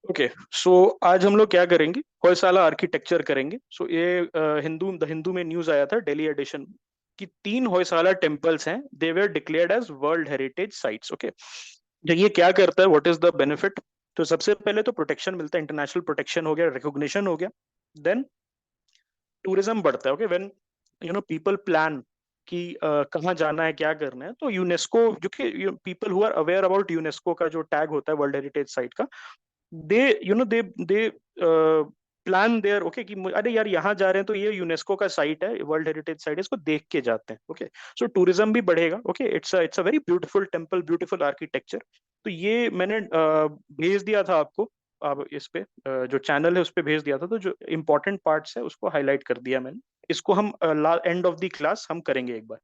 Okay, सो आज हम लोग क्या करेंगे, होयसाला आर्किटेक्चर करेंगे। सो ये द हिंदू में न्यूज आया था, दिल्ली एडिशन, कि 3 होयसाला टेम्पल्स हैं, they were declared as world heritage sites. Okay, तो ये क्या करता है, व्हाट इज द बेनिफिट? तो सबसे पहले तो प्रोटेक्शन मिलता है, इंटरनेशनल प्रोटेक्शन हो गया, रिकॉग्निशन हो गया। देन टूरिज्म बढ़ता है। ओके, व्हेन पीपल प्लान कि कहाँ जाना है, क्या करना है, तो यूनेस्को, जो कि people who are aware about UNESCO का जो टैग होता है वर्ल्ड हेरिटेज साइट का, दे प्लान देयर, ओके, कि अरे यार यहाँ जा रहे हैं तो ये यूनेस्को का साइट है, वर्ल्ड हेरिटेज साइट है, इसको देख के जाते हैं। ओके, सो टूरिज्म भी बढ़ेगा। Okay, it's a very beautiful temple, beautiful architecture. तो ये मैंने भेज दिया था आपको, अब इस पे जो चैनल है उस पे भेज दिया था, तो जो इंपॉर्टेंट पार्ट्स है उसको हाईलाइट कर दिया मैंने। इसको हम एंड ऑफ द क्लास हम करेंगे एक बार।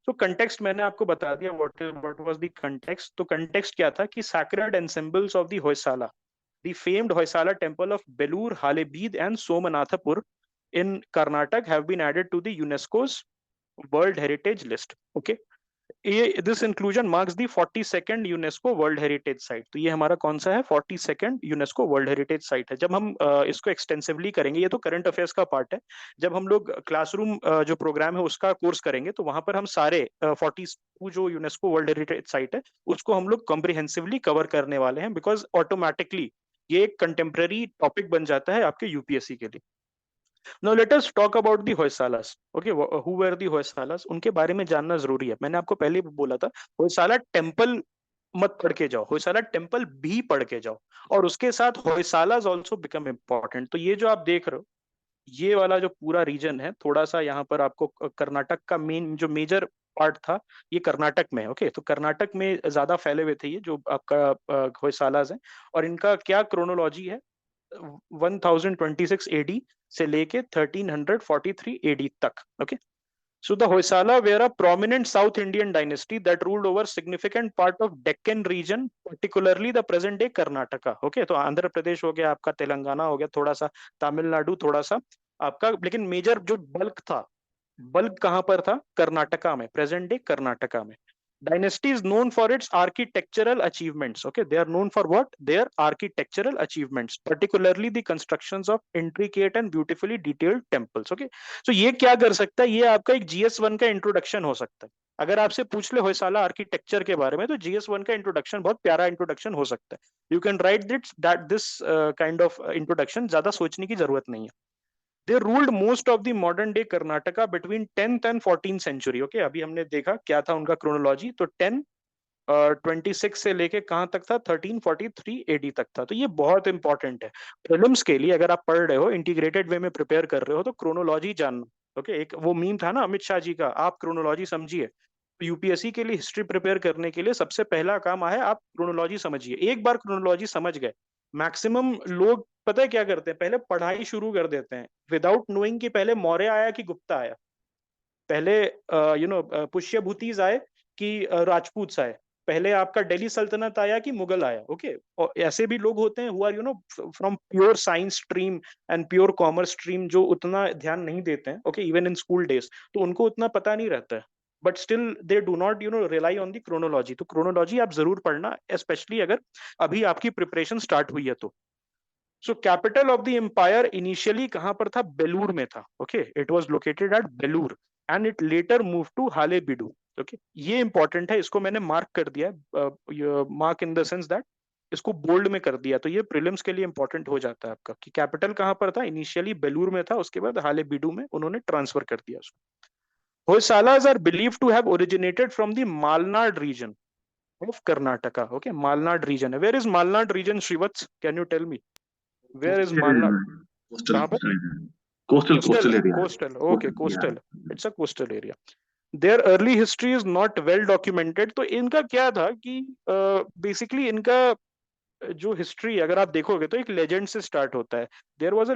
तो कंटेक्स्ट मैंने आपको बता दिया, व्हाट वाज द कंटेक्स्ट। तो कंटेक्स्ट क्या था कि sacred ensembles of the Hoysala, the famed Hoysala temple of Belur, Halebid, and Somanathapur in Karnataka have been added to the UNESCO's World Heritage List. Okay. This inclusion marks the 42nd UNESCO world heritage site. तो ये हमारा कौन सा है, 42nd UNESCO world heritage site है। जब हम इसको एक्सटेंसिवली करेंगे, ये तो करंट अफेयर्स का पार्ट है, जब हम लोग क्लासरूम जो प्रोग्राम है उसका कोर्स करेंगे, तो वहां पर हम सारे 42 जो यूनेस्को वर्ल्ड हेरिटेज साइट है उसको हम लोग कॉम्प्रिहेंसिवली कवर करने वाले हैं, बिकॉज ऑटोमेटिकली ये एक कंटेम्प्रेरी टॉपिक बन जाता है आपके यूपीएससी के लिए। Now let us talk about the Hoysalas. Okay, who were the Hoysalas, उनके बारे में जानना जरूरी है। मैंने आपको पहले भी बोला था, होयसाला टेम्पल मत पढ़ के जाओ, होयसाला टेम्पल भी पढ़ के जाओ, और उसके साथ होयसालास आल्सो बिकम इम्पोर्टेंट। तो ये जो आप देख रहे हो, ये वाला जो पूरा रीजन है, थोड़ा सा यहाँ पर आपको कर्नाटक का मेन जो मेजर पार्ट था, ये कर्नाटक में है। ओके, तो कर्नाटक में ज्यादा फैले हुए थे ये जो आपका होयसालास है। और इनका क्या क्रोनोलॉजी है, 1026 एडी से लेके 1343 एडी तक। Okay, so the Hoysala were a prominent South Indian dynasty that ruled over significant part of Deccan region, particularly the present day Karnataka. Okay, तो आंध्र प्रदेश हो गया आपका, तेलंगाना हो गया, थोड़ा सा तमिलनाडु, थोड़ा सा आपका, लेकिन मेजर जो बल्क था, बल्क कहां पर था, कर्नाटका में, प्रेजेंट डे कर्नाटका में। Dynasty is known for its architectural achievements. Okay, they are known for what? Their architectural achievements, particularly the constructions of intricate and beautifully detailed temples. Okay, so ये क्या कर सकता है, ये आपका एक GS1 का इंट्रोडक्शन हो सकता है। अगर आपसे पूछ ले होयसाला आर्किटेक्चर के बारे में, तो GS1 का इंट्रोडक्शन बहुत प्यारा इंट्रोडक्शन हो सकता है। You can write this kind of introduction, ज्यादा सोचने की जरूरत नहीं है। They ruled most of the modern day Karnataka between 10th and 14th century. Okay, अभी हमने देखा क्या था उनका क्रोनोलॉजी, तो 26 से लेके कहाँ तक था, 1343 एडी तक था। तो ये बहुत इंपॉर्टेंट है प्रीलिम्स के लिए। अगर आप पढ़ रहे हो, इंटीग्रेटेड वे में प्रिपेयर कर रहे हो, तो क्रोनोलॉजी जानना। ओके, एक वो मीम था ना अमित शाह जी का, आप क्रोनोलॉजी समझिए। तो यूपीएससी के लिए हिस्ट्री प्रिपेयर करने के लिए सबसे पहला काम है आप क्रोनोलॉजी समझिए। एक बार क्रोनोलॉजी समझ गए, मैक्सिमम लोग पता है क्या करते हैं, पहले पढ़ाई शुरू कर देते हैं विदाउट नोइंग कि पहले मौर्य आया कि गुप्ता आया, पहले पुष्यभूतिज आए कि राजपूत आए, पहले आपका दिल्ली सल्तनत आया कि मुगल आया। ओके, और ऐसे भी लोग होते हैं who are from pure science stream and pure commerce stream, जो उतना ध्यान नहीं देते हैं। Okay, even in school days तो उनको उतना पता नहीं रहता है, but still they do not rely on the chronology. तो क्रोनोलॉजी आप जरूर पढ़ना, स्पेशली अगर अभी आपकी प्रिपरेशन स्टार्ट हुई है तो। So capital of the empire initially कहां पर था, बेलूर में था। Okay, it was located at Belur and it later move to Halebidu. Okay, ये इंपॉर्टेंट है, इसको मैंने मार्क कर दिया, mark in the sense that इसको बोल्ड में कर दिया, तो ये प्रीलिम्स के लिए इंपॉर्टेंट हो जाता है आपका, कि कैपिटल कहां पर था, इनिशियली बेलूर में था, उसके बाद हालेबीडु में उन्होंने ट्रांसफर कर दिया उसको। Hoysalas are believed to have originated from the Malnad region of Karnataka. Okay, Malnad region. Where is Malnad region, Srivats? Can you tell me? Where is Malnad? Coastal कहाँ पर? Coastal coastal, coastal area coastal, okay, coastal या coastal, it's a coastal area. Their early history is not well documented. तो इनका क्या था कि basically इनका जो हिस्ट्री अगर आप देखोगे तो एक लेजेंड से स्टार्ट होता है। There was a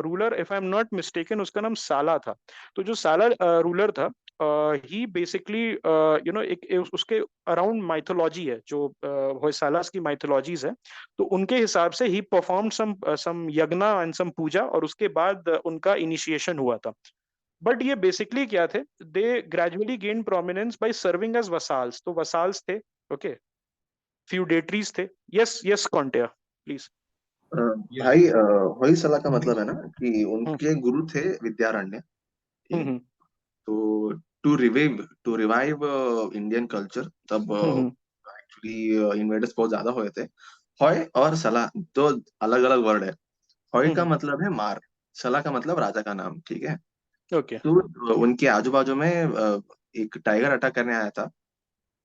ruler, if I am not mistaken, उसका नाम साला था। तो जो साला रूलर था, ही बेसिकली उसके अराउंड माइथोलॉजी है, जो होयसालास की माइथोलॉजीज है, तो उनके हिसाब से ही परफॉर्म सम यज्ञ एंड सम पूजा, और उसके बाद उनका इनिशिएशन हुआ था। बट ये बेसिकली क्या थे, they gradually gain prominence by serving as vassals. तो वसाल्स थे, ओके, फ्यूडेटरीज थे। यस यस कॉन्टिया प्लीज। भाई होयसला का मतलब है ना कि हम्म उनके गुरु थे विद्यारण्य, ठीक है। हम्म तो टू रिवाइव इंडियन कल्चर, तब हम्म एक्चुअली इन्वेडर्स बहुत ज्यादा हुए थे। हॉय और सला दो अलग अलग वर्ड है। हॉय का हम्म मतलब है मार, सला का मतलब राजा का नाम, ठीक है। ओके तो उनके आजू बाजू में एक टाइगर अटैक करने आया था।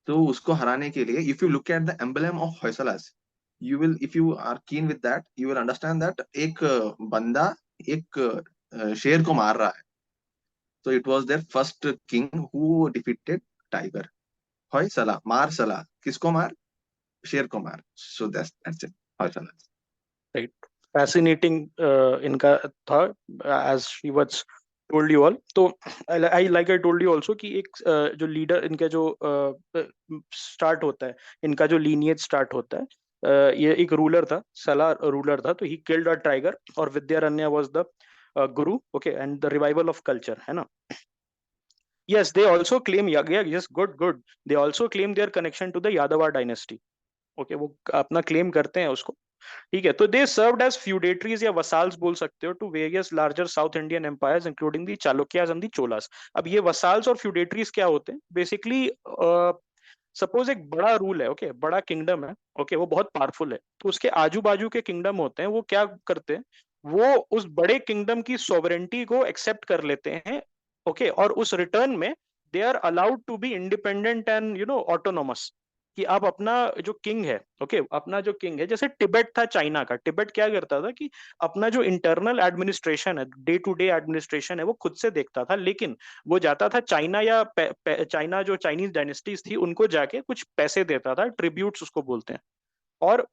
तो उसको हराने के लिए, if you look at the emblem of Hoysalas, you will, if you are keen with that, you will understand that एक बंदा एक शेर को मार रहा है। तो it was their first king who defeated tiger. Hoysala, मार सला, किसको मार? शेर को मार। So that's it, Hoysala. Right fascinating इनका था as she was told you all तो I like I told you also कि एक जो लीडर इनका जो स्टार्ट होता है इनका जो लीनियज स्टार्ट होता है ये एक रूलर था सला रूलर था तो ही किल्ड अ टाइगर और Vidyaranya was the Guru okay and the revival of culture है ना yes they also claim yeah, yeah yes good they also claim their connection to the Yadava dynasty okay वो अपना claim करते हैं उसको ठीक है तो दे सर्व्ड एज फ्यूडेटरीज या वसाल्स बोल सकते हो to various larger south Indian empires including the Chalukyas and the Cholas अब ये वसाल्स और फ्यूडेटरीज क्या होते हैं बेसिकली सपोज एक बड़ा रूल है ओके बड़ा किंगडम है ओके वो बहुत पावरफुल है तो उसके आजू बाजू के किंगडम होते हैं वो क्या करते हैं वो उस बड़े किंगडम की सोवरेंटी को एक्सेप्ट कर लेते हैं ओके और उस रिटर्न में they are allowed to be independent and autonomous कि आप अपना जो किंग है ओके अपना जो किंग है जैसे तिब्बत था चाइना का तिब्बत क्या करता था कि अपना जो इंटरनल एडमिनिस्ट्रेशन है डे टू डे एडमिनिस्ट्रेशन है वो खुद से देखता था लेकिन वो जाता था चाइना या चाइना जो चाइनीज डायनेस्टीज थी उनको जाके कुछ पैसे देता था ट्रिब्यूट्स उसको बोलते हैं और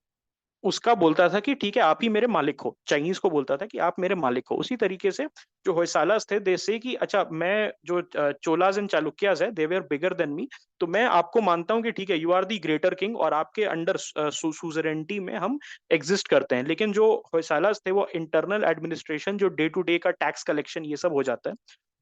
उसका बोलता था कि ठीक है आप ही मेरे मालिक हो चाइनीज को बोलता था कि आप मेरे मालिक हो उसी तरीके से जो होयसालास थे दे से कि अच्छा मैं जो चोलाज एंड चालुक्यास है दे वर बिगर देन मी तो मैं आपको मानता हूं कि ठीक है you are the greater king और आपके अंडर सुजरेंटी में हम एग्जिस्ट करते हैं लेकिन जो होयसालास थे वो इंटरनल एडमिनिस्ट्रेशन जो डे टू डे का टैक्स कलेक्शन ये सब हो जाता है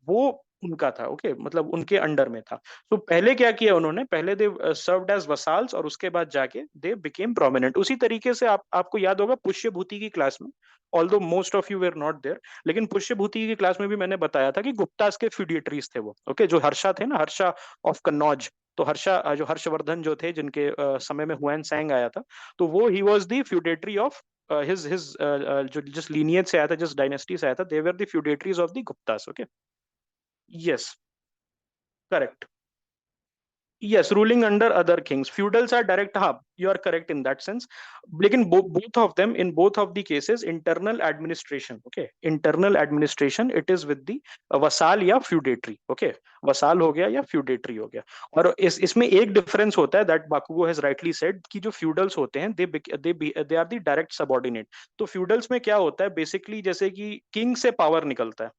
वो उनका था ओके मतलब उनके अंडर में था तो पहले क्या किया उन्होंने पहले दे सर्व्ड एज वसाल्स और उसके बाद जाके दे बिकेम प्रोमिनेंट उसी तरीके से आपको याद होगा पुष्यभूति की क्लास में although most of you were not there लेकिन पुष्यभूति की क्लास में भी मैंने बताया था कि गुप्तास के फ्यूडिटरीज थे वो ओके जो हर्षा थे ना हर्षा ऑफ कन्नौज तो हर्षा जो हर्षवर्धन जो थे जिनके समय में हुएन सैंग आया था तो वो he was the feudatory of his जो जिस लीनियज से आया था जिस डायनेस्टी से आया था they were the feudatories of the Guptas okay yes correct yes ruling under other kings feudals are direct हाँ you are correct in that sense लेकिन both of them in both of the cases internal administration okay internal administration it is with the vassal या feudatory okay vassal हो गया या feudatory हो गया और इसमें एक डिफरेंस होता है that बाकुगो has rightly said कि जो feudals होते हैं they are the direct subordinate तो feudals में क्या होता है basically जैसे कि king से पावर निकलता है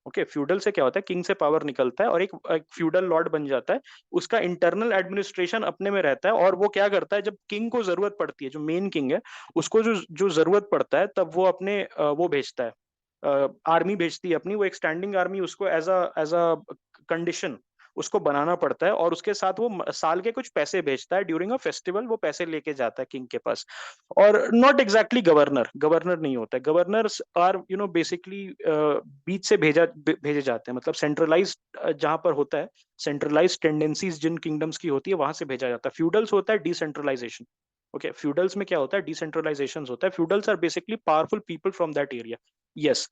ओके फ्यूडल से क्या होता है किंग से पावर निकलता है और एक फ्यूडल लॉर्ड बन जाता है उसका इंटरनल एडमिनिस्ट्रेशन अपने में रहता है और वो क्या करता है जब किंग को जरूरत पड़ती है जो मेन किंग है उसको जो जो जरूरत पड़ता है तब वो अपने वो भेजता है आर्मी भेजती है अपनी वो एक स्टैंडिंग आर्मी उसको एज अ कंडीशन उसको बनाना पड़ता है और उसके साथ वो साल के कुछ पैसे भेजता है ड्यूरिंग अ फेस्टिवल वो पैसे लेके जाता है किंग के पास और नॉट एग्जैक्टली गवर्नर गवर्नर नहीं होता है गवर्नर्स आर बेसिकली बीच से भेजे जाते हैं मतलब सेंट्रलाइज जहां पर होता है सेंट्रलाइज टेंडेंसीज जिन किंगडम्स की होती है वहां से भेजा जाता है फ्यूडल्स होता है डिसेंट्रलाइजेशन ओके फ्यूडल्स में क्या होता है डिसेंट्रलाइजेशन होता है feudals are basically powerful people from that area yes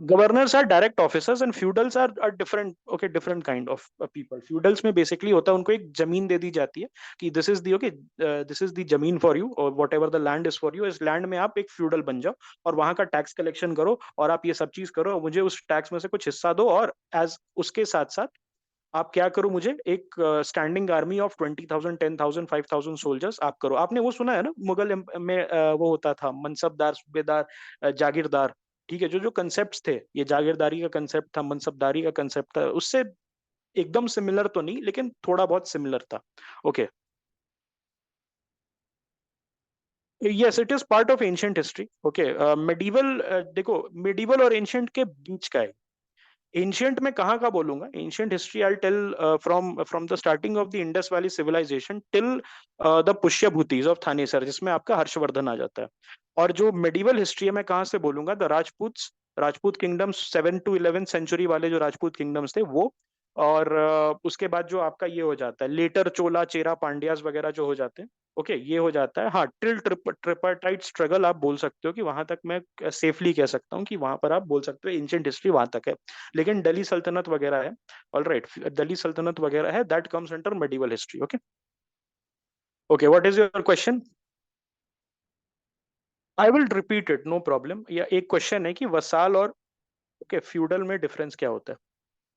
governors are direct officers and feudals are different okay different kind of people feudals में basically होता है उनको एक जमीन दे दी जाती है कि this is the okay this is the जमीन फॉर यू और what ever the land is for you इस लैंड में आप एक फ्यूडल बन जाओ और वहां का टैक्स कलेक्शन करो और आप ये सब चीज करो और मुझे उस टैक्स में से कुछ हिस्सा दो और एज उसके साथ साथ आप क्या करो मुझे एक स्टैंडिंग आर्मी ऑफ 20,000 10,000 5,000 सोल्जर्स आप करो आपने वो सुना है ना मुगल में वो होता था मनसबदार सूबेदार जागीरदार ठीक है जो जो कंसेप्ट थे ये जागीरदारी का कंसेप्ट था मनसबदारी का कंसेप्ट था उससे एकदम सिमिलर तो नहीं लेकिन थोड़ा बहुत सिमिलर था okay yes it is part of ancient history okay medieval देखो मेडिवल और एंशियंट के बीच का है एंशियंट में कहाँ का बोलूंगा, ancient history I tell from the starting of the Indus valley civilisation till the Pushyabhutis of Thanesar, जिसमें आपका हर्षवर्धन आ जाता है। और जो मेडिवल हिस्ट्री है मैं कहाँ से बोलूंगा, the Rajput, Rajput kingdoms 7 to 11 century वाले जो राजपूत किंगडम्स थे वो। और उसके बाद जो आपका ये हो जाता है लेटर चोला चेरा पांड्यास वगैरह जो हो जाते हैं, ओके ये हो जाता है। हाँ, टिल ट्रिपार्टाइट स्ट्रगल आप बोल सकते हो कि वहां तक मैं सेफली कह सकता हूँ कि वहां पर आप बोल सकते हो एंशियंट हिस्ट्री वहां तक है। लेकिन दिल्ली सल्तनत वगैरह है, ऑल राइट, दिल्ली सल्तनत वगैरह है, that comes under medieval history. Okay okay, what is your question? I will repeat it, no problem. या एक क्वेश्चन है कि वसाल और ओके फ्यूडल में डिफरेंस क्या होता है।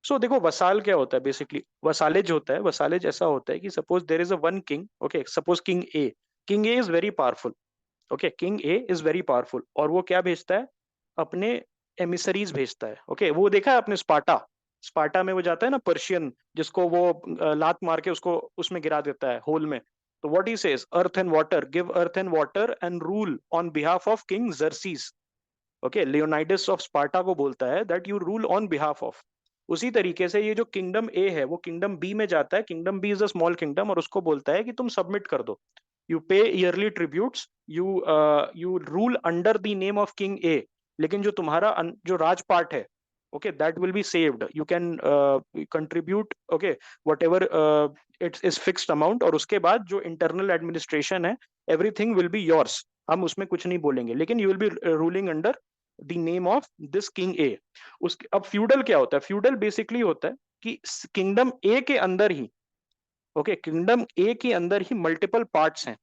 सो देखो वसाल क्या होता है, बेसिकली वसालेज होता है, वसालेज ऐसा होता है कि suppose there is a one king, okay suppose king A is very powerful, okay king A is very powerful, और वो क्या भेजता है, अपने एमिसरीज भेजता है। ओके वो देखा है आपने स्पार्टा, स्पार्टा में वो जाता है ना पर्शियन, जिसको वो लात मार के उसको उसमें गिरा देता है होल में। तो what he says, earth and water, give earth and water and rule on behalf of king jerseys. Okay Leonidas of Sparta को बोलता है that you rule on behalf of. उसी तरीके से ये जो किंगडम ए है वो किंगडम बी में जाता है, kingdom B is a small kingdom, और उसको बोलता है कि तुम सबमिट कर दो, you pay yearly tributes, you rule under the name of king A. लेकिन जो तुम्हारा जो राज पार्ट है, okay that will be saved, you can contribute, okay whatever it's is fixed amount, और उसके बाद जो इंटरनल एडमिनिस्ट्रेशन है एवरीथिंग विल बी योर्स, हम उसमें कुछ नहीं बोलेंगे, लेकिन you will be ruling under the name of this king A. उसके अब फ्यूडल क्या होता है, फ्यूडल बेसिकली होता है कि किंगडम ए के अंदर ही, ओके किंगडम ए के अंदर ही मल्टीपल पार्ट्स हैं,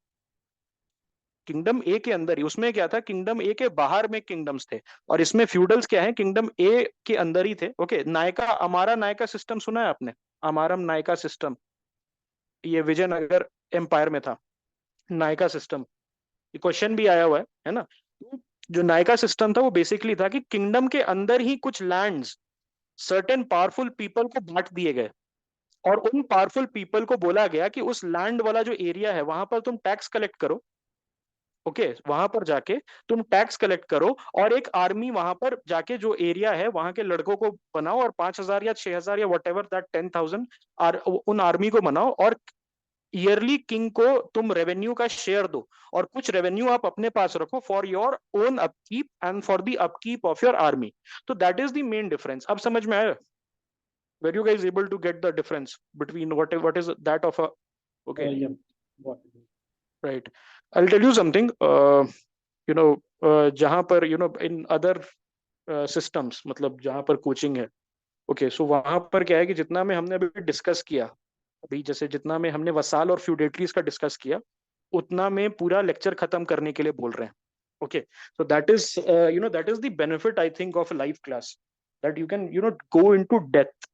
किंगडम ए के अंदर ही, उसमें क्या था किंगडम ए के बाहर में किंगडम्स थे, और इसमें फ्यूडल्स क्या है किंगडम ए के अंदर ही थे। ओके नायका, अमारा नायका सिस्टम सुना है आपने, अमारम नायका सिस्टम, ये विजयनगर एम्पायर में था नायका सिस्टम, ये क्वेश्चन भी आया हुआ है ना। तो जो नायका सिस्टम था वो बेसिकली था कि किंगडम के अंदर ही कुछ लैंड्स सर्टेन पावरफुल पीपल को बांट दिए गए, और उन पावरफुल पीपल को बोला गया कि उस लैंड वाला जो एरिया है वहां पर तुम टैक्स कलेक्ट करो, ओके वहां पर जाके तुम टैक्स कलेक्ट करो, और एक आर्मी वहां पर जाके जो एरिया है वहां के लड़कों को बनाओ, और 5,000 या 6,000 या वट एवर दैट 10,000 उन आर्मी को बनाओ, और ईयरली किंग को तुम रेवेन्यू का शेयर दो, और कुछ रेवेन्यू आप अपने पास रखो for your own upkeep and for the upkeep of your army. तो that is the main difference. अब समझ में आया? Were you guys able to get the difference between what is that of a okay Yeah. What? right? I'll tell you something, you know जहां पर in other systems, मतलब जहां पर coaching है, ओके सो वहां पर क्या है कि जितना में हमने अभी डिस्कस किया, अभी जैसे जितना में हमने वसाल और फ्यूडेटरीज का डिस्कस किया, उतना में पूरा लेक्चर खत्म करने के लिए बोल रहे हैं। Okay so that is the benefit I think of live class, that you can go into depth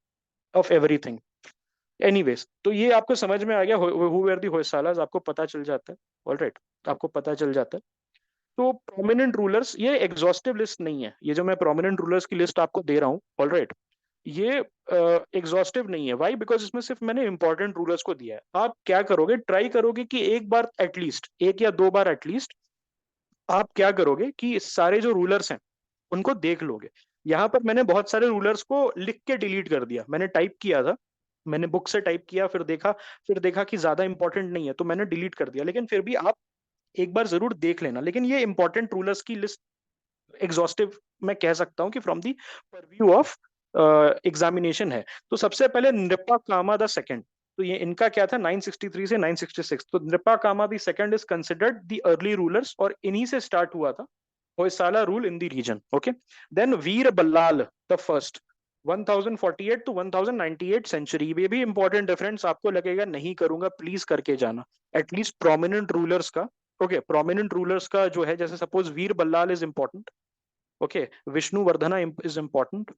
of everything. Anyways तो ये आपको समझ में आ गया, हु वेर दी होयसालास आपको पता चल जाता है, ऑलराइट आपको पता चल जाता है। तो प्रोमिनेंट रूलर्स, ये एग्जॉस्टिव लिस्ट नहीं है, ये जो मैं प्रोमिनेंट रूलर्स की लिस्ट आपको दे रहा हूँ, ऑलराइट ये एग्जॉस्टिव नहीं है। वाई? बिकॉज इसमें सिर्फ मैंने इंपॉर्टेंट रूलर्स को दिया है। आप क्या करोगे, ट्राई करोगे कि एक बार एटलीस्ट, एक या दो बार एटलीस्ट आप क्या करोगे कि सारे जो रूलर्स हैं उनको देख लोगे। यहाँ पर मैंने बहुत सारे रूलर्स को लिख के डिलीट कर दिया, मैंने टाइप किया था, मैंने बुक से टाइप किया, फिर देखा कि ज्यादा इंपॉर्टेंट नहीं है तो मैंने डिलीट कर दिया, लेकिन फिर भी आप एक बार जरूर देख लेना। लेकिन ये इंपॉर्टेंट रूलर्स की लिस्ट एग्जॉस्टिव मैं कह सकता हूँ कि from the purview of examination है। तो सबसे पहले नृपा कामा द सेकंड, तो ये इनका क्या था 963 से 966, तो Nripa Kama the second is considered the early rulers, और इन्हीं से स्टार्ट हुआ था Hoysala rule in the region. Okay then Veera Ballala the first 1048 to 1098 century, ये भी इंपॉर्टेंट डिफरेंस आपको लगेगा नहीं करूंगा, प्लीज करके जाना एटलीस्ट प्रोमिनेंट रूलर्स का। ओके प्रोमिनेंट रूलर्स का जो है, जैसे suppose Veera Ballala is important, okay Vishnuvardhana is important,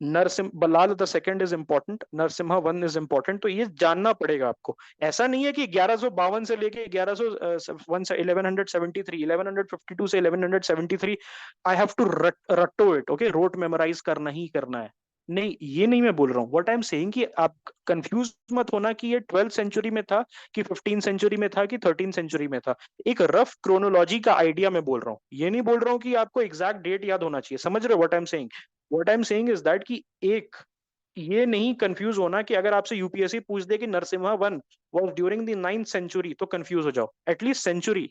Narasimha Ballala the second is important, Narasimha one is important. तो ये जानना पड़ेगा आपको। ऐसा नहीं है कि 1152 से लेके 1101 से 1173, 1152 से 1173 आई हैव टू रटो इट, ओके रोट मेमोराइज करना ही करना है, नहीं ये नहीं मैं बोल रहा हूँ। व्हाट आई एम सेइंग कि आप कंफ्यूज मत होना कि ये 12th सेंचुरी में था कि 15th सेंचुरी में था कि 13th सेंचुरी में था, एक रफ क्रोनोलॉजी का आइडिया मैं बोल रहा हूँ, ये नहीं बोल रहा हूँ कि आपको एग्जैक्ट डेट याद होना चाहिए। समझ रहे हो what I am saying? What I am saying is that कि एक ये नहीं कंफ्यूज होना कि अगर आपसे यूपीएससी पूछ दे कि Narasimha one was during the 9th century तो कंफ्यूज हो जाओ। At least century,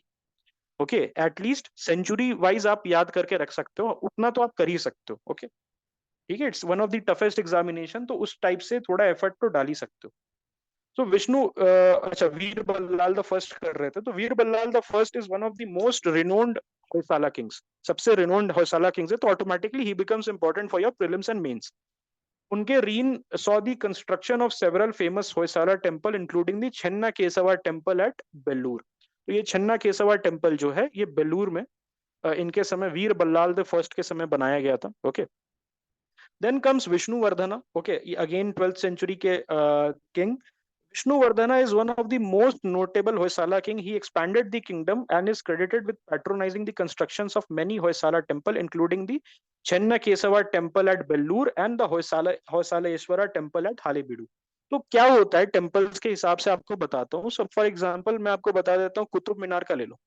okay, at least century wise आप याद करके रख सकते हो, उतना तो आप कर ही सकते हो। ओके, ठीक है, it's one of the toughest examination, तो उस टाइप से थोड़ा एफर्ट तो डाल ही सकते हो। तो विष्णु अच्छा, वीर बल्लाल द फर्स्ट कर रहे थे, तो Veera Ballala the first is one of the most renowned Hoysala kings, सबसे रिनोन्ड होयसाला किंग्स है, तो ऑटोमेटिकली ही becomes important for your prelims and mains. उनके reign saw the construction of several famous Hoysala temple including the Chenna Kesava temple at Belur. तो ये छन्ना Kesava temple जो है ये बेलूर में इनके समय वीर बल्लाल द फर्स्ट के समय बनाया गया था। Okay, then comes Vishnuvardhana. Okay, again 12th century के किंग। Vishnuvardhana is one of the most notable Hoysala king. He expanded the kingdom and is credited with patronizing the constructions of many Hoysala temple, including the Chenna Kesava temple at Bellur and the Hoysaleshwara temple at Halebeedu. तो क्या होता है temples के हिसाब से आपको बताता हूँ। सो फॉर एग्जांपल मैं आपको बता देता हूँ, कुतुब मीनार का ले लो।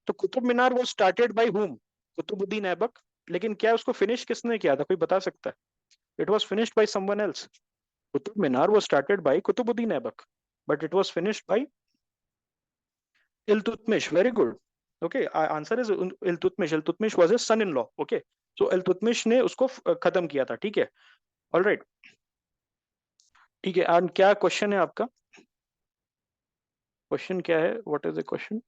तो कुतुब मीनार वो started by whom? Qutubuddin Aibak. लेकिन क्या उसको फिनिश किसने किया था, कोई बता सकता है? It was finished by someone else. Qutub Minar was started by Kutubuddin Aibak, but it was finished by Iltutmish. Very good. Okay, answer is Iltutmish. Iltutmish was his son-in-law. Okay, so Iltutmish ने उसको खत्म किया था। ठीक है, all right, ठीक है। And क्या क्वेश्चन है आपका? क्वेश्चन क्या है? What is the question?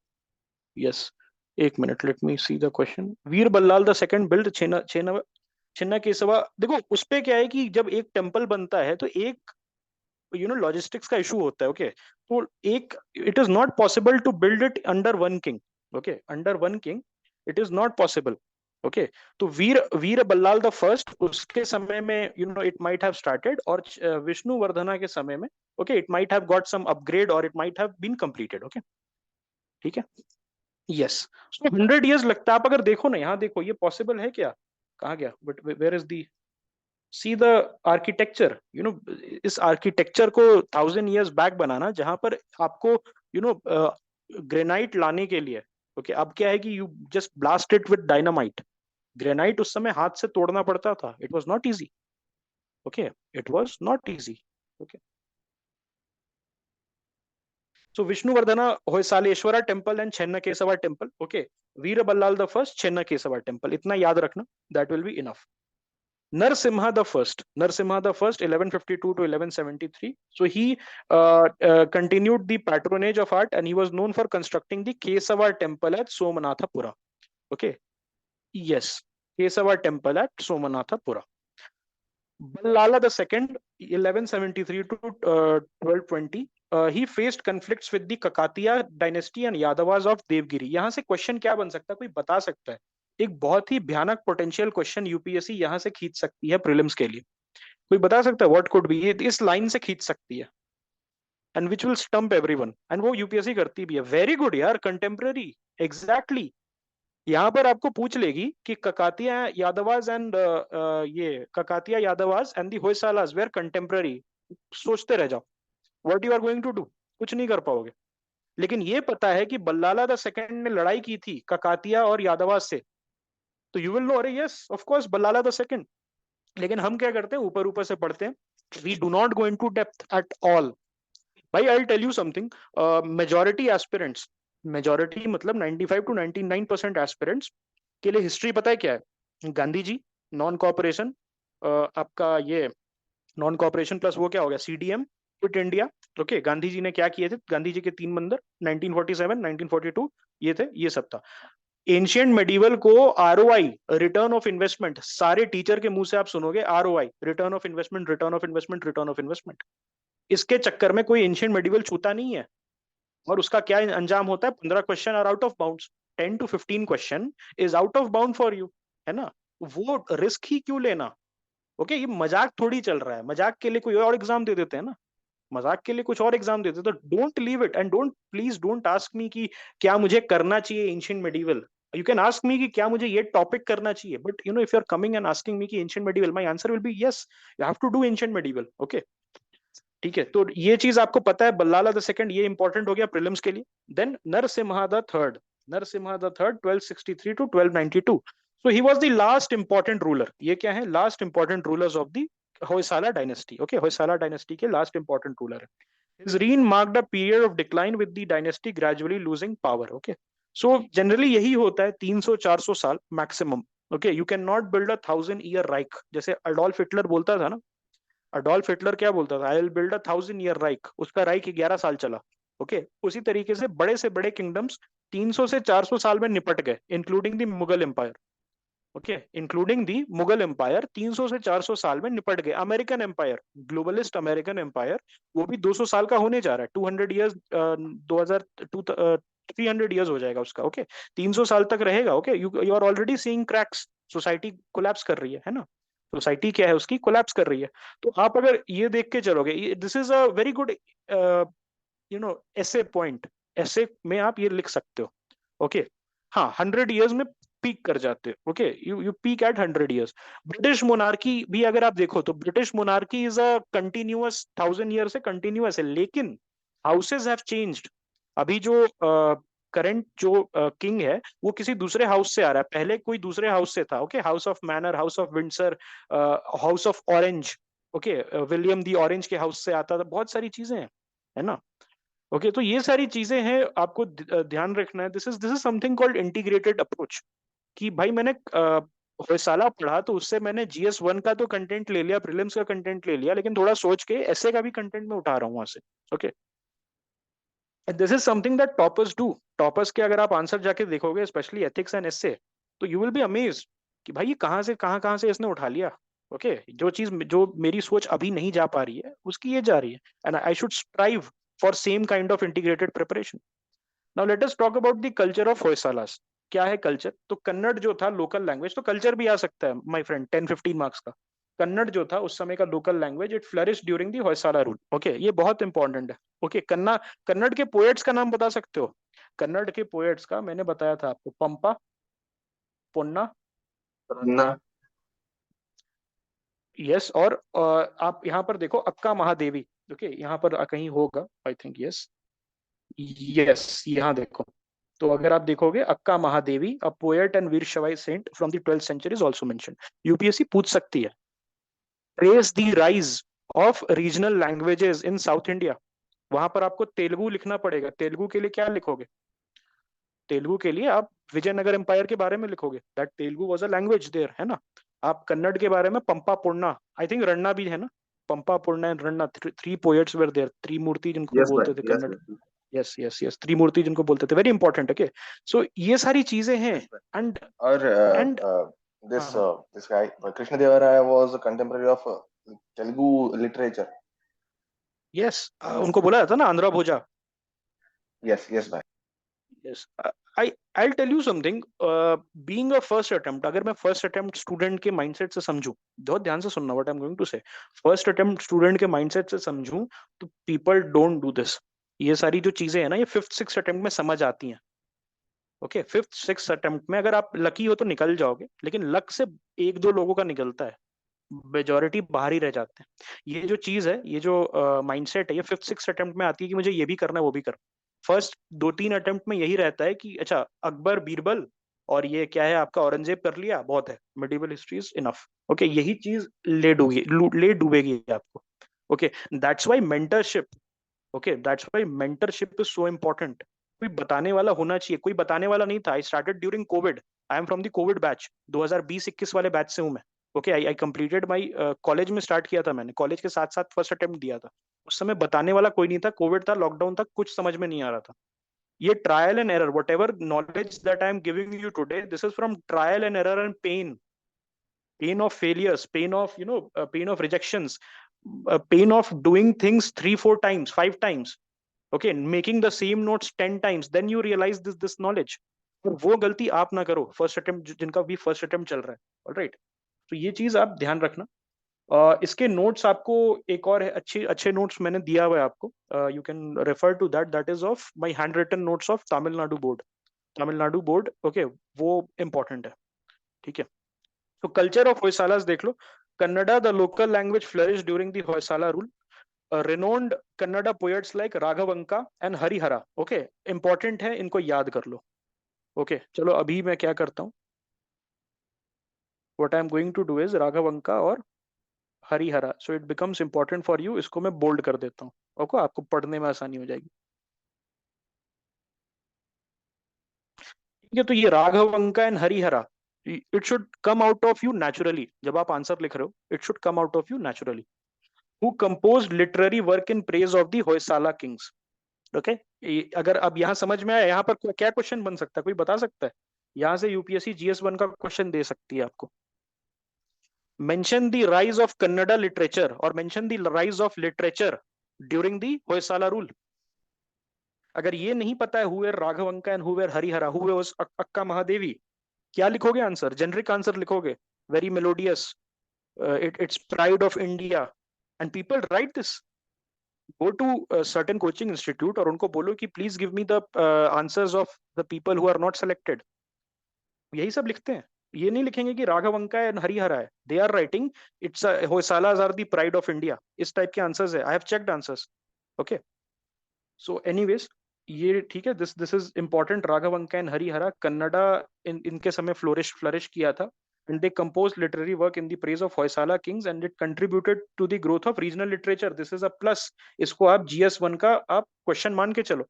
Yes, एक minute, let me see the question. Veera Ballala the second build Chenna Kesava. देखो उस पे क्या है कि जब एक टेम्पल बनता है तो एक लॉजिस्टिक्स का इशू होता है। ओके, तो एक it is not possible to build it under one king. Okay, under one king it is not possible. Okay, तो वीर वीर बल्लाल द फर्स्ट उसके समय में इट माइट हैव स्टार्टेड, और विष्णुवर्धना के समय में okay it might have got some upgrade और it might have been completed. Okay, ठीक है, यस। सो 100 years लगता है। आप अगर देखो ना, यहाँ देखो, ये पॉसिबल है क्या? कहाँ गया? But where is the see the architecture, इस आर्किटेक्चर को 1000 years बैक बनाना, जहां पर आपको ग्रेनाइट लाने के लिए ओके अब क्या है कि you just blast it with dynamite. Granite उस समय हाथ से तोड़ना पड़ता था। It was not easy. Okay, it was not easy. Okay, so Vishnuvardhana Hoysaleswara temple and Chenna केसवा temple. Okay, Veera Ballala the first, Chenna केसवा temple, इतना याद रखना, that will be enough. Narsimha the first, 1152 to 1173. So he continued the patronage of art, and he was known for constructing the Kesava temple at Somanathapura. Okay, yes, Kesava temple at Somanathapura. Ballala the second, 1173 to 1220. He faced conflicts with the Kakatiya dynasty and Yadavas of Devgiri. यहाँ से question क्या बन सकता है, कोई बता सकता है? एक बहुत ही भयानक पोटेंशियल क्वेश्चन यूपीएससी यहाँ से खींच सकती है प्रीलिम्स के लिए। कोई बता सकता है व्हाट कुड बी? ये इस लाइन से खींच सकती है, and which will stump everyone, and वो यूपीएससी करती भी है। वेरी गुड यार, कंटेम्प्रेरी, एग्जैक्टली। यहाँ पर आपको पूछ लेगी कि ककातिया यादवास एंड ये Kakatiya Yadavas and the Hoysalas were contemporary. सोचते रह जाओ, what you are going to do, कुछ नहीं कर पाओगे। लेकिन ये पता है कि बल्लाला द सेकंड ने लड़ाई की थी ककातिया और यादवास से, तो यू विल नो, अरे yes of course Ballala the second. लेकिन हम क्या करते हैं, ऊपर ऊपर से पढ़ते हैं, we do not go into depth at all. भाई I will tell you something, majority aspirants, majority मतलब 95 to 99% एस्पिरेंट्स के लिए हिस्ट्री पता है क्या है? गांधी जी, नॉन कॉपरेशन, आपका ये नॉन कॉपरेशन प्लस वो क्या हो गया, CDM, quit India. Okay, Gandhi ji ने क्या किए थे? गांधी जी के 3 मंदिर 1947 1942 ये थे, ये सब था। एंशियंट मेडिवल को आरओआई, रिटर्न ऑफ इन्वेस्टमेंट, सारे टीचर के मुंह से आप सुनोगे ROI, return of investment, return of investment, return of investment. इसके चक्कर में कोई एंशियंट मेडिवल छूता नहीं है, और उसका क्या अंजाम होता है? 15 question are out of bounds, 10 to 15 question is out of bound for you, है ना? वो रिस्क ही क्यों लेना? ओके, ये मजाक थोड़ी चल रहा है, मजाक के लिए कोई और एग्जाम दे देते हैं ना, मजाक के लिए कुछ और एग्जाम देते, तो don't leave it, and don't, please don't ask me कि क्या मुझे करना चाहिए ancient medieval. You can ask me कि क्या मुझे ये टॉपिक करना चाहिए, but if you are coming and asking me कि ancient medieval, my answer will be yes, you have to do ancient medieval. Okay, ठीक है, तो ये चीज आपको पता है, बल्लाला द सेकंड, ये इंपॉर्टेंट हो गया प्रीलिम्स के लिए। Then Narasimha the third, Narasimha the third 1263 to 1292। So he was the last important ruler. ये क्या है? Last important rulers of the Hoysala dynasty. Okay, Hoysala dynasty के last important ruler है. His reign marked a period of decline with the dynasty gradually losing power. Okay, so generally यही होता है 300-400 साल maximum. Okay, you cannot build a 1000-year Reich. जैसे Adolf Hitler बोलता था ना, अडोल्फ हिटलर क्या बोलता था? I will build a 1000-year राइक. उसका राइक 11 साल चला. ओके, उसी तरीके से बड़े किंगडम्स 300 से 400 साल में निपट गए, including the Mughal empire. Okay, including the Mughal empire 300 से 400 साल में निपट गए. American empire, globalist American empire, वो भी 200 साल का होने जा रहा है. 200 ईयर्स, 300 ईयर्स हो जाएगा उसका. ओके, 300 साल तक रहेगा. Okay, you are already seeing cracks. Society collapse कर रही है ना? सोसाइटी क्या है उसकी? कोलैप्स कर रही है. तो आप अगर ये देख के चलोगे, this is a very good ऐसे पॉइंट. ऐसे में आप ये लिख सकते हो. ओके, हाँ, 100 ईयर्स में पीक कर जाते हो. Okay, you peak at 100 years. British monarchy भी अगर आप देखो तो British monarchy is a continuous, 1000 year से कंटिन्यूअस है, लेकिन हाउसेज हैव चेंज्ड. अभी जो करंट जो किंग है वो किसी दूसरे हाउस से आ रहा है. पहले कोई दूसरे हाउस से था. Okay, house of manner, house of Windsor, house of orange. Okay, William the orange के हाउस से आता था. बहुत सारी चीजें हैं, है ना? ओके, तो ये सारी चीजें हैं, आपको ध्यान रखना है. This is something called integrated approach. कि भाई मैंने होयसाला पढ़ा तो उससे मैंने GS1 का तो कंटेंट ले लिया, प्रीलिम्स का कंटेंट ले लिया, लेकिन थोड़ा सोच के ऐसे का भी कंटेंट मैं उठा रहा हूँ वहां से. Okay, this is something that toppers do. Toppers के अगर आप आंसर जाके देखोगे, स्पेशली एथिक्स एंड एसे, तो यू विल बी अमेज्ड कि भाई ये कहाँ से इसने उठा लिया. ओके, जो चीज जो मेरी सोच अभी नहीं जा पा रही है उसकी ये जा रही है. And I should strive for same kind of integrated preparation. Now let us talk about the culture of Hoysalas. क्या है कल्चर? तो कन्नड़ जो था लोकल लैंग्वेज, तो कल्चर भी आ सकता है माय फ्रेंड, 10-15 मार्क्स का. कन्नड़ जो था उस समय का local language, it flourish during the Hoysala rule. Okay, ये बहुत इंपॉर्टेंट है. ओके, कन्नड़ के पोएट्स का नाम बता सकते हो? कन्नड़ के पोएट्स का मैंने बताया था आपको, पंपा, पोन्ना. रन्ना. यस, और आप यहाँ पर देखो अक्का महादेवी. ओके, यहाँ पर कहीं होगा, आई थिंक. यस, यस, यहाँ देखो. तो अगर आप देखोगे, Akka Mahadevi, a poet and Veerashaiva saint from the 12th century is also mentioned. UPSC पूछ सकती है. Trace the rise of regional languages in south India. वहां पर आपको तेलुगु लिखना पड़ेगा. तेलुगु के लिए क्या लिखोगे? तेलुगु के लिए आप विजयनगर एम्पायर के बारे में लिखोगे, that Telugu was a language there, है ना? आप कन्नड़ के बारे में पंपा पुर्णा, आई थिंक रन्ना भी है ना? Pampa Purna and Ranna, three poets were there, त्रिमूर्ति जिनको यस बोलते थे भाई, यस कन्नड़. भाई. यस, यस, यस, त्रिमूर्ति जिनको बोलते थे. Very important. ओके, सो ये सारी चीजें हैं. यस भाई. एंड Or एंड हाँ, this हाँ, this guy Krishna Deva Raya was a contemporary of Telugu literature. Yes, उनको बोला जाता ना Andhra Bhoja. Yes, yes, bhai. Yes, I'll tell you something. Being a first attempt, अगर मैं फर्स्ट अटेम्प्ट स्टूडेंट के mindset से समझूं, बहुत ध्यान से सुनना what I am going to say. First attempt student के माइंडसेट से समझूं तो पीपल डोंट डू दिस. ये सारी जो चीजें हैं ना, ये 5th-6th अटेम्प्ट में समझ आती हैं. ओके, 5th-6th अटेम्प्ट में अगर आप लकी हो तो निकल जाओगे, लेकिन लक से 1-2 लोगों का निकलता है, मेजोरिटी बाहर ही रह जाते हैं. ये जो चीज है, ये जो माइंडसेट है, ये 5th-6th अटेम्प्ट में आती है कि मुझे ये भी करना है, वो भी करना. फर्स्ट 2-3 अटेम्प्ट में यही रहता है कि अच्छा, अकबर, बीरबल और ये क्या है आपका औरंगजेब कर लिया, बहुत है, medieval history is enough. Okay, यही चीज ले डूबेगी आपको. Okay, that's why mentorship. Okay, that's why mentorship is so important. कोई बताने वाला होना चाहिए. कोई बताने वाला नहीं था. I started during Covid. I am from the Covid batch, 2020-21 वाले बैच से हूं मैं. Okay, I completed my college में स्टार्ट किया था मैंने, कॉलेज के साथ साथ फर्स्ट अटेम्प्ट दिया था. उस समय बताने वाला कोई नहीं था. कोविड था, लॉकडाउन था, कुछ समझ में नहीं आ रहा था. ये trial and error, what ever knowledge that I am giving you today, this is from trial and error and pain of failures, pain of pain of rejections, pain of doing things 3-4 times, 5 times. Okay, making the same notes 10 times, then you realize this knowledge. और वो गलती आप ना करो first attempt, जिनका भी first attempt चल रहा है. ऑलराइट, तो ये चीज आप ध्यान रखना. इसके नोट्स आपको एक और है, अच्छे अच्छे नोट्स मैंने दिया हुआ है आपको. You can refer to that. That is of my handwritten notes of Tamil Nadu board. Tamil Nadu board. Okay, वो इंपॉर्टेंट है. ठीक है, तो कल्चर ऑफ होयसालास देख लो. Kannada, the local language flourish during the Hoysala rule. renowned Kannada poets like Raghavanka and Harihara. Okay, important है, इनको याद कर लो. ओके, चलो अभी मैं क्या करता हूँ, what I am going to do is राघवंका और Harihara, so it becomes important for you. इसको मैं बोल्ड कर देता हूँ, ओके, आपको पढ़ने में आसानी हो जाएगी। ठीक है, तो ये Raghavanka and Harihara, it should come out of you naturally. जब आप आंसर लिख रहे हो, it should come out of you naturally. Who compose literary work in praise of the Hoysala kings. Okay, अगर अब यहाँ समझ में आया, यहाँ पर क्या क्वेश्चन बन सकता है, कोई बता सकता है? यहाँ से यूपीएससी GS1 का क्वेश्चन दे सकती है आपको। Mention the rise of Kannada literature और mention the rise of literature during the Hoysala rule. अगर ये नहीं पता है who were Raghavanka and who were Harihara, who was Akka Mahadevi, क्या लिखोगे आंसर? जेनरिक आंसर लिखोगे, very melodious, it's pride of India, and people write this. Go to certain coaching institute और उनको बोलो कि please give me the answers of the people who are not selected. यही सब लिखते हैं, ये नहीं लिखेंगे कि राघवंका एंड हरिहरा है। They are writing it's Hoysalas are the pride of India, इस टाइप के आंसर्स है। I have checked answers. Okay, so anyways, ये ठीक है, this is important. Raghavanka and Harihara Kannada इनके समय फ्लोरिश किया था, and they composed literary work in the praise of Hoysala kings and it contributed to the growth of regional literature. This is a plus. इसको आप GS1 का आप क्वेश्चन मान के चलो।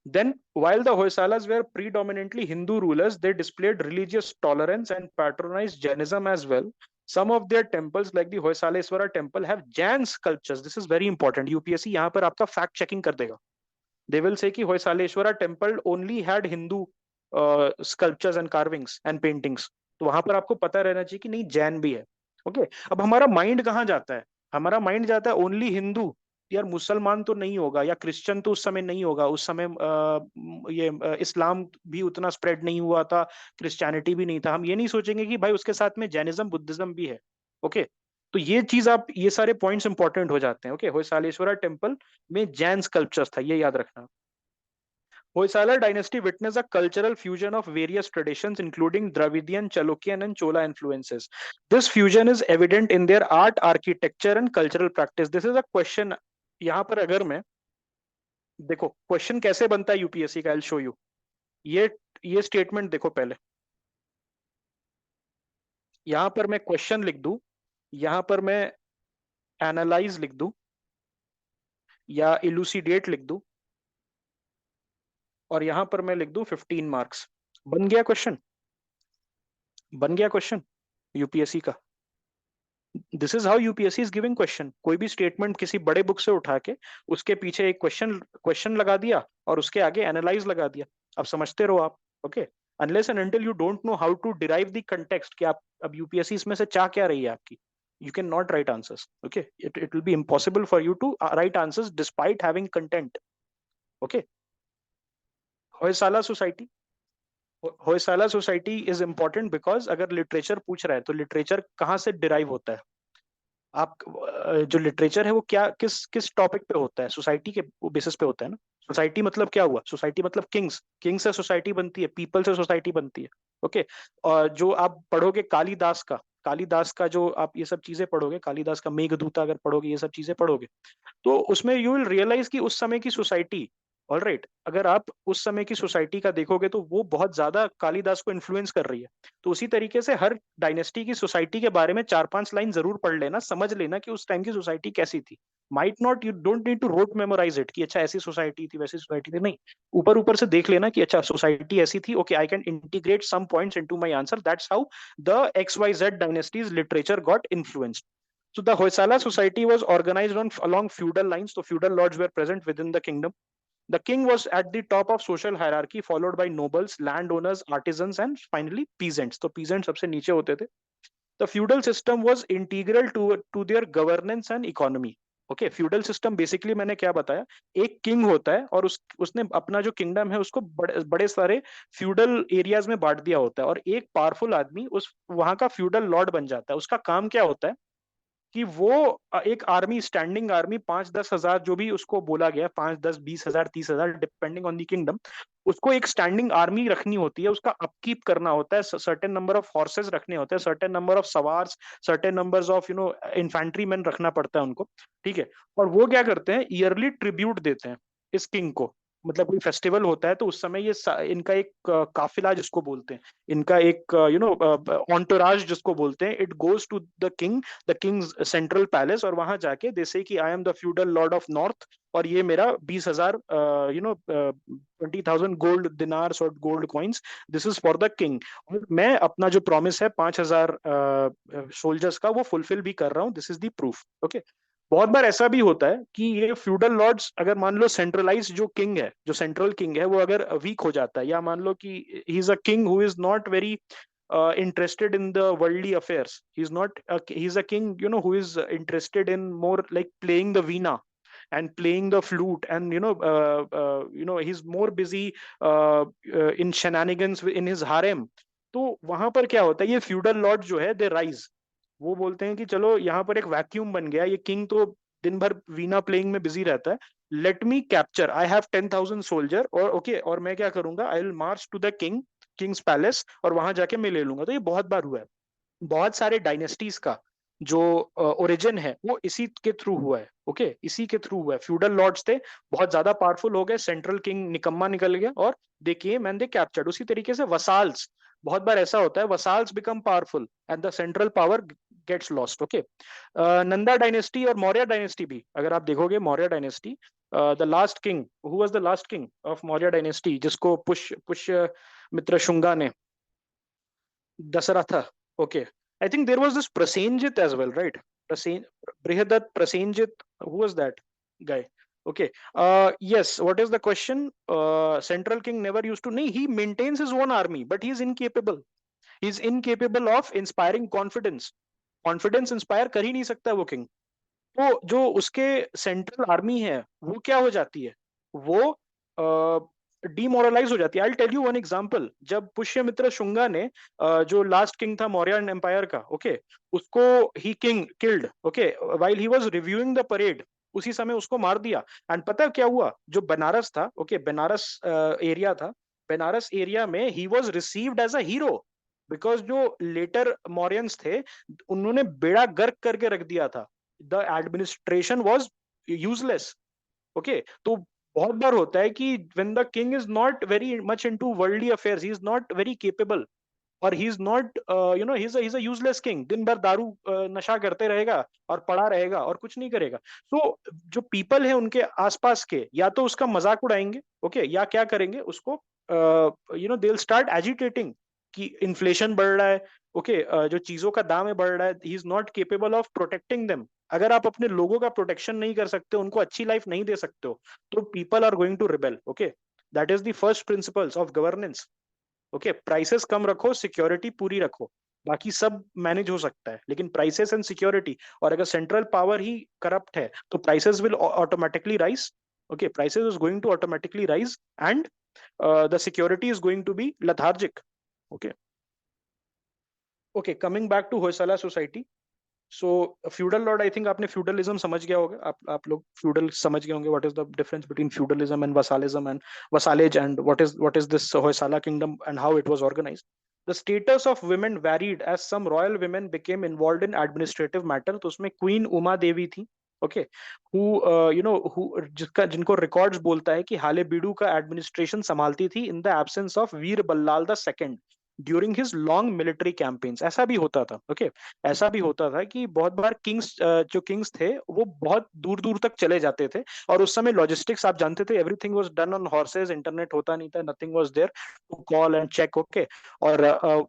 Then, while the Hoysalas were predominantly Hindu rulers, they displayed religious tolerance and patronized Jainism as well. Some of their temples, like the Hoysaleswara temple, have Jain sculptures. This is very important. UPSC यहाँ पर आपका fact checking कर देगा। They will say कि Hoysaleswara temple only had Hindu sculptures and carvings and paintings. तो वहां पर आपको पता रहना चाहिए कि नहीं, जैन भी है। ओके, अब हमारा माइंड कहाँ जाता है? हमारा माइंड जाता है ओनली हिंदू, यार मुसलमान तो नहीं होगा, या क्रिश्चियन तो उस समय नहीं होगा। उस समय इस्लाम भी उतना स्प्रेड नहीं हुआ था, क्रिश्चियनिटी भी नहीं था। हम ये नहीं सोचेंगे कि भाई उसके साथ में जैनिज्म बुद्धिज्म भी है। ओके, तो ये चीज आप, ये सारे पॉइंट्स इंपॉर्टेंट हो जाते हैं। ओके, होयसालेश्वरा टेम्पल में जैन स्कल्पचर्स था, ये याद रखना। Hoysala dynasty witnessed a cultural fusion of various traditions, including Dravidian, Chalukyan, and Chola influences. This fusion is evident in their art, architecture, and cultural practice. This is a question. यहाँ पर अगर मैं देखो question कैसे बनता है UPSC का, I'll show you. ये स्टेटमेंट देखो पहले। यहाँ पर मैं क्वेश्चन लिख दूं, यहाँ पर मैं एनालाइज लिख दूं, या इलूसिडेट लिख दूं, और यहां पर मैं लिख दूं 15 मार्क्स। बन गया क्वेश्चन, बन गया क्वेश्चन यूपीएससी का। This is how UPSC is giving question. कोई भी स्टेटमेंट किसी बड़े बुक से उठा के उसके पीछे एक क्वेश्चन लगा दिया और उसके आगे एनालाइज लगा दिया। अब समझते रहो आप। Okay, unless and until you don't know how to derive the context कि आप अब यूपीएससी इसमें से चाह क्या रही है आपकी, you cannot write answers. Okay, it will be impossible for you to write answers despite having content. Okay, Hoysala society, Hoysala society is important because अगर लिटरेचर पूछ रहा है तो लिटरेचर कहाँ से डिराइव होता है? आप जो लिटरेचर है वो क्या किस टॉपिक पे होता है? सोसाइटी के बेसिस पे होता है ना। सोसाइटी मतलब क्या हुआ? सोसाइटी मतलब किंग्स, किंग से सोसाइटी बनती है, पीपल से सोसाइटी बनती है। ओके, और जो आप पढ़ोगे कालिदास का जो आप ये सब चीजें पढ़ोगे, कालिदास का मेघदूत अगर पढ़ोगे, ये सब चीजें पढ़ोगे, तो उसमें यू विल रियलाइज कि उस समय की सोसाइटी, ऑलराइट, अगर आप उस समय की सोसाइटी का देखोगे तो वो बहुत ज्यादा कालिदास को इन्फ्लुएंस कर रही है। तो उसी तरीके से हर डायनेस्टी की सोसाइटी के बारे में 4-5 लाइन जरूर पढ़ लेना, समझ लेना कि उस टाइम की सोसाइटी कैसी थी। Might not, you don't need to rote memorise it कि अच्छा ऐसी सोसाइटी थी वैसी सोसाइटी थी, नहीं, ऊपर ऊपर से देख लेना कि अच्छा सोसाइटी ऐसी थी। Okay, I can integrate some points into my answer. That's how the XYZ dynasties literature got influenced. So the Hoysala society was organized along feudal lines. So feudal lords were present within the kingdom. The king was at the top of social hierarchy, followed by nobles, landowners, artisans, and finally peasants. तो peasants सबसे नीचे होते थे. The feudal system was integral to their governance and economy. Okay, feudal system basically मैंने क्या बताया, एक king होता है और उसने अपना जो kingdom है उसको बड़े सारे feudal areas में बांट दिया होता है, और एक powerful आदमी उस वहां का feudal lord बन जाता है। उसका काम क्या होता है कि वो एक आर्मी, स्टैंडिंग आर्मी, 5-10 हजार जो भी उसको बोला गया, 5-10-20 हजार 30 हजार डिपेंडिंग ऑन द किंगडम, उसको एक स्टैंडिंग आर्मी रखनी होती है, उसका अपकीप करना होता है, सर्टेन नंबर ऑफ हॉर्सेस रखने होते हैं, सर्टेन नंबर ऑफ सवार्स, certain numbers of infantry man रखना पड़ता है उनको। ठीक है, और वो क्या करते हैं, ईयरली ट्रिब्यूट देते हैं इस किंग को। मतलब कोई फेस्टिवल होता है तो उस समय ये इनका एक काफिला जिसको बोलते हैं, इनका एक ऑन्टोराज जिसको बोलते हैं, it goes to the king's central palace, और वहां जाके they say that I am the feudal lord of north, और ये मेरा 20,000 20,000 गोल्ड दिनार्स और gold coins, this is for the king, और मैं अपना जो प्रॉमिस है 5,000 सोल्जर्स का वो फुलफिल भी कर रहा हूँ, this is the proof. Okay, बहुत बार ऐसा भी होता है कि ये फ्यूडल लॉर्ड्स, अगर मान लो सेंट्रलाइज जो किंग है, जो सेंट्रल किंग है, वो अगर वीक हो जाता है, या मान लो कि ही is a king who is not very interested in the worldly affairs, he's a king, who is interested in more like playing the veena and playing the flute, and he's more busy in shenanigans in his harem, तो वहां पर क्या होता है, ये feudal Lord जो है they rise, वो बोलते हैं कि चलो यहाँ पर एक वैक्यूम बन गया, ये किंग तो दिन भर वीना प्लेइंग में बिजी रहता है, let me capture, I have 10,000 soldier, और ओके, और मैं क्या करूंगा, I will March two the Kings palace, और वहां जाके मैं ले लूंगा। तो ये बहुत बार हुआ है, बहुत सारे डायनेस्टीज का जो ओरिजिन है वो इसी के थ्रू हुआ है। ओके, इसी के थ्रू हुआ है, फ्यूडल लॉर्ड्स थे, बहुत ज्यादा पावरफुल हो गए, सेंट्रल किंग निकम्मा निकल गया, और दे केम एंड दे कैप्चर्ड। उसी तरीके से वसाल्स, बहुत बार ऐसा होता है, vassals become powerful and the central power gets lost. Okay, Nanda dynasty और मौर्य डायनेस्टी भी, अगर आप देखोगे Maurya dynasty, the last king, who was the last king of Maurya dynasty, जिसको पुष्य मित्र शुंगा ने, Dasaratha. Okay. I think there was this Prasenjit as well, right? Brihadat Prasenjit. Who was that guy? Okay. Yes. What is the question? Central King never used to. No, he maintains his own army, but he is incapable. He is incapable of inspiring confidence. Confidence inspire कर ही नहीं सकता वो king. तो जो उसके central army है वो क्या हो जाती है, वो डीमोरलाइज हो जाती है। I tell you one example, जब पुष्यमित्र शुंगा ने जो लास्ट किंग था मौर्यन एम्पायर का, ओके, उसको ही king killed, okay, while he was reviewing the parade, उसी समय उसको मार दिया। एंड पता है क्या हुआ, जो बनारस था, ओके, बनारस एरिया था, बनारस एरिया में he was received as a hero, because जो लेटर मौर्यंस थे उन्होंने बेड़ा गर्क करके रख दिया था, the administration was useless. Okay, तो बहुत बार होता है कि when the king is not very much into worldly affairs, he is not very capable, और he is not he is a useless king, दिन भर दारू नशा करते रहेगा और पड़ा रहेगा और कुछ नहीं करेगा। तो जो पीपल है उनके आसपास के, या तो उसका मजाक उड़ाएंगे, ओके, या क्या करेंगे उसको, दे विल स्टार्ट एजिटेटिंग कि इन्फ्लेशन बढ़ रहा है, ओके, जो चीजों का दाम है बढ़ रहा है, ही is not capable of protecting them. अगर आप अपने लोगों का प्रोटेक्शन नहीं कर सकते, उनको अच्छी लाइफ नहीं दे सकते हो, तो people are going to rebel. Okay, that is the first principles of governance. Okay, prices कम रखो, सिक्योरिटी पूरी रखो, बाकी सब मैनेज हो सकता है, लेकिन प्राइसेस एंड सिक्योरिटी, और अगर सेंट्रल पावर ही करप्ट है तो prices will automatically rise. Okay, prices is going to automatically rise, and the security is going to be lethargic. Okay. Okay, coming back to Hoysala society. So feudal lord, I think आपने feudalism समझ गया होगा, आप लोग feudal समझ गए होंगे, what is the difference between feudalism and vassalism and vassalage, and what is this Hoysala kingdom and how it was organized. The status of women varied as some royal women became involved in administrative matter. तो उसमें Queen Uma Devi थी, okay, who जिनको records बोलता है कि हाले Baidu का administration संभालती थी in the absence of Veer Ballal the second during his long military campaigns. ऐसा भी होता था, ओके, ऐसा भी होता था कि बहुत बार जो किंग्स थे वो बहुत दूर दूर तक चले जाते थे, और उस समय लॉजिस्टिक्स आप जानते थे, everything was done on horses, internet होता नहीं था, nothing was there to call and check, okay, और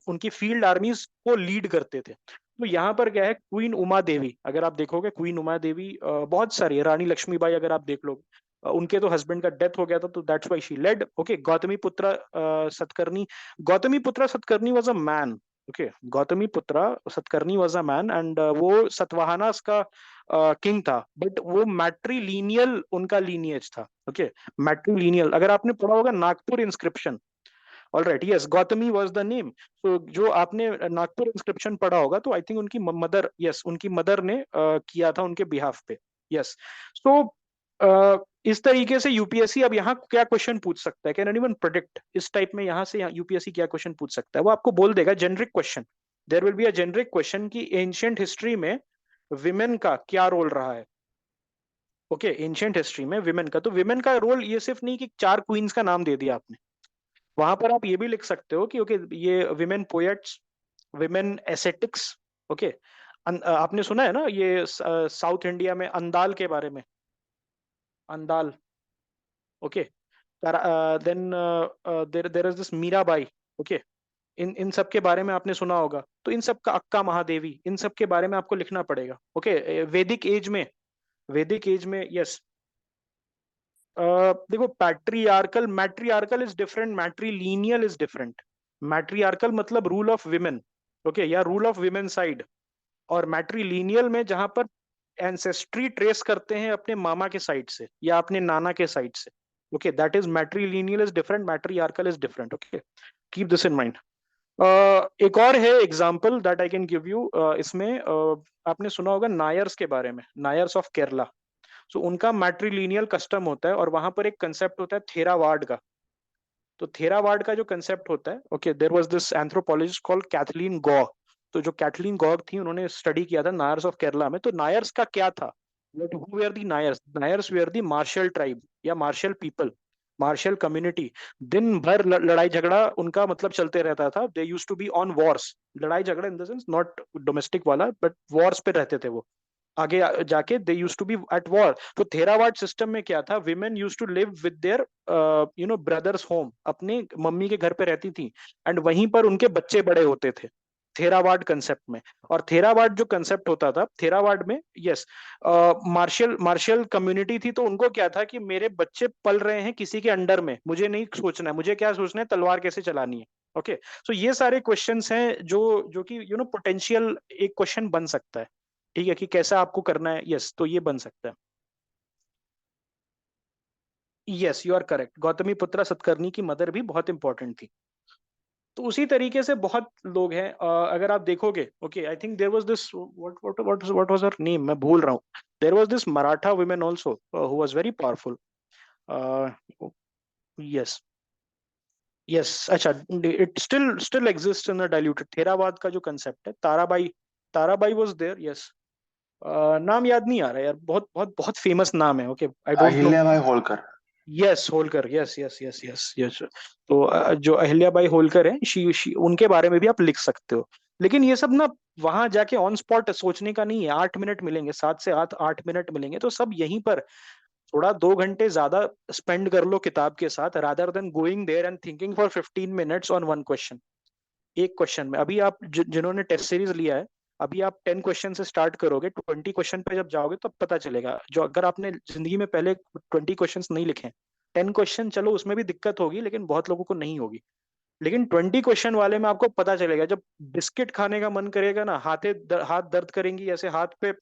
उनकी फील्ड आर्मीज को लीड करते थे। तो यहाँ पर क्या है, क्वीन उमा देवी, अगर आप देखोगे क्वीन उमा देवी बहुत सारी है, रानी लक्ष्मीबाई अगर आप देख लो, उनके तो हस्बैंड का डेथ हो गया था, तो that's why she led. Okay, Gautamiputra Satakarni, Gautamiputra Satakarni was a man, okay, Gautamiputra Satakarni was a man, and वो सतवाहनास का किंग था, बट वो मैट्रीलीनियल उनका लीनियज था। ओके, मैट्रीलीनियल, अगर आपने पढ़ा होगा Nagpur inscription, alright, yes, Gautami was the name. तो जो आपने नागपुर इंस्क्रिप्शन पढ़ा होगा, तो आई थिंक उनकी मदर, यस, उनकी मदर ने किया था उनके बिहाफ पे, यस। तो इस तरीके से यूपीएससी अब यहाँ क्या क्वेश्चन पूछ सकता है, कैन एनीवन प्रेडिक्ट इस टाइप में, यहाँ से यूपीएससी क्या क्वेश्चन पूछ सकता है, वो आपको बोल देगा generic question, there will be a generic question कि एंशिएंट हिस्ट्री में विमेन का क्या रोल रहा है। ओके एंशियंट हिस्ट्री में विमेन का, तो विमेन का रोल ये सिर्फ नहीं कि 4 क्वींस का नाम दे दिया आपने, वहां पर आप ये भी लिख सकते हो कि ओके ये women poets, women ascetics, okay. आपने सुना है ना ये साउथ इंडिया में अंदाल के बारे में, Andal, okay. Then there there is this Mirabai, okay. इन सब के बारे में आपने सुना होगा, तो इन सब का, अक्का महादेवी, इन सब के बारे में आपको लिखना पड़ेगा, ओके। वैदिक एज में, वैदिक एज में, यस। देखो patriarchal, matriarchal is different, matrilineal is different. Matriarchal मतलब रूल ऑफ विमेन, ओके, या रूल ऑफ विमेन साइड। और मैट्रीलीनियल में जहां पर एंसेस्ट्री ट्रेस करते हैं अपने मामा के साइड से या अपने नाना के साइड से, okay, that is matrilineal is different, matriarchal is different, okay. Keep this in mind. एक और है example that I can give you, इसमें आपने सुना होगा नायर्स के बारे में, नायर्स ऑफ केरला। सो उनका मैट्रीलीनियल कस्टम होता है और वहां पर एक कंसेप्ट होता है थेरावाड का। तो थेरावाड का जो कंसेप्ट होता है, okay, there was this anthropologist called Kathleen Gough. तो जो कैथलीन गॉग थी, उन्होंने स्टडी किया था नायर्स ऑफ केरला में। तो नायर्स का क्या था, who were the Nairs, Nairs were the martial tribe या मार्शल पीपल, मार्शल कम्युनिटी। दिन भर लड़ाई झगड़ा उनका मतलब चलते रहता था। They used to be on wars, लड़ाई झगड़ा in the sense not domestic वाला, बट वॉर्स पे रहते थे वो। आगे जाके they used to be at war. तो थेरावाड सिस्टम में क्या था, women used to live with their brothers home, अपने मम्मी के घर पे रहती थी, एंड वहीं पर उनके बच्चे बड़े होते थे थेरावाड कंसेप्ट में। और थेरावाड जो कंसेप्ट होता था, थेरावाड में, यस, मार्शल मार्शल कम्युनिटी थी। तो उनको क्या था कि मेरे बच्चे पल रहे हैं किसी के अंडर में, मुझे नहीं सोचना है, मुझे क्या सोचना है, तलवार कैसे चलानी है, ओके। सो ये सारे क्वेश्चंस हैं जो जो कि पोटेंशियल एक क्वेश्चन बन सकता है, ठीक है, कि कैसा आपको करना है, यस, तो ये बन सकता है। Yes, you are correct, Gautamiputra Satakarni की मदर भी बहुत इंपॉर्टेंट थी। तो उसी तरीके से बहुत लोग हैं, अगर आप देखोगे, okay, I think there was this, what was her name, मैं भूल रहा हूँ। There was this Maratha women also who was very powerful. Yes, yes, अच्छा, it still still exist in a diluted, Tharavad का जो कंसेप्ट है, Tarabai, Tarabai was there, yes. नाम याद नहीं आ रहा यार, बहुत बहुत बहुत फेमस नाम है, okay, I don't know. Ahilyabai Holkar. Yes, Holkar, yes yes yes yes yes. तो जो अहिल्याबाई होलकर है, शी उनके बारे में भी आप लिख सकते हो। लेकिन ये सब ना वहां जाके ऑन स्पॉट सोचने का नहीं है। 8 मिनट मिलेंगे, 7 से 8 मिनट मिलेंगे, तो सब यहीं पर थोड़ा 2 घंटे ज्यादा स्पेंड कर लो किताब के साथ, rather than going there and thinking for 15 minutes on one question. एक क्वेश्चन में अभी आप जिन्होंने टेस्ट सीरीज लिया है, अभी आप 10 क्वेश्चन से स्टार्ट करोगे, 20 क्वेश्चन पे जब जाओगे तब पता चलेगा। जो अगर आपने जिंदगी में पहले 20 क्वेश्चन नहीं लिखे, 10 क्वेश्चन चलो उसमें भी दिक्कत होगी, लेकिन बहुत लोगों को नहीं होगी। लेकिन 20 क्वेश्चन वाले में आपको पता चलेगा, जब बिस्किट खाने का मन करेगा ना, हाथ दर्द करेंगी, ऐसे हाथ पे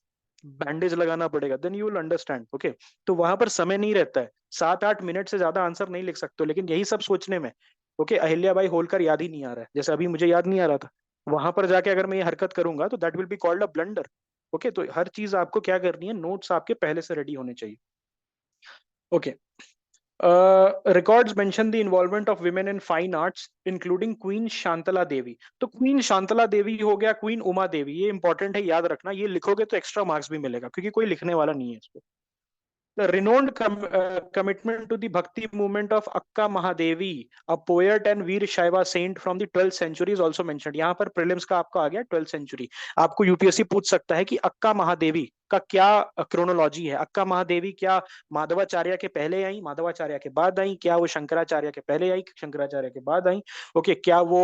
बैंडेज लगाना पड़ेगा, then you will understand, okay. तो वहां पर समय नहीं रहता है, 7-8 मिनट से ज्यादा आंसर नहीं लिख सकते हो, लेकिन यही सब सोचने में, ओके, अहिल्याबाई होलकर याद ही नहीं आ रहा है, जैसे अभी मुझे याद नहीं आ रहा था। वहां पर जाके अगर मैं ये हरकत करूंगा तो that will be called a blunder, okay. तो हर चीज आपको क्या करनी है, नोट्स आपके पहले से रेडी होने चाहिए, okay. Records mention the involvement of women in fine arts, including Queen शांतला देवी। तो क्वीन शांतला देवी हो गया, क्वीन उमा देवी, ये इंपॉर्टेंट है, याद रखना। ये लिखोगे तो एक्स्ट्रा मार्क्स भी मिलेगा, क्योंकि कोई लिखने वाला नहीं है इसको। The renowned commitment to the Bhakti movement of Akka Mahadevi, a poet and Veer Shaiva saint from the 12th century is also mentioned। यहाँ पर प्रीलिम्स का आपका आ गया 12th century। आपको यूपीएससी पूछ सकता है कि अक्का महादेवी का क्या क्रोनोलॉजी है। अक्का महादेवी क्या माधवाचार्य के पहले आई, माधवाचार्य के बाद आई, क्या वो शंकराचार्य के पहले आई, शंकराचार्य के बाद आई, ओके, क्या वो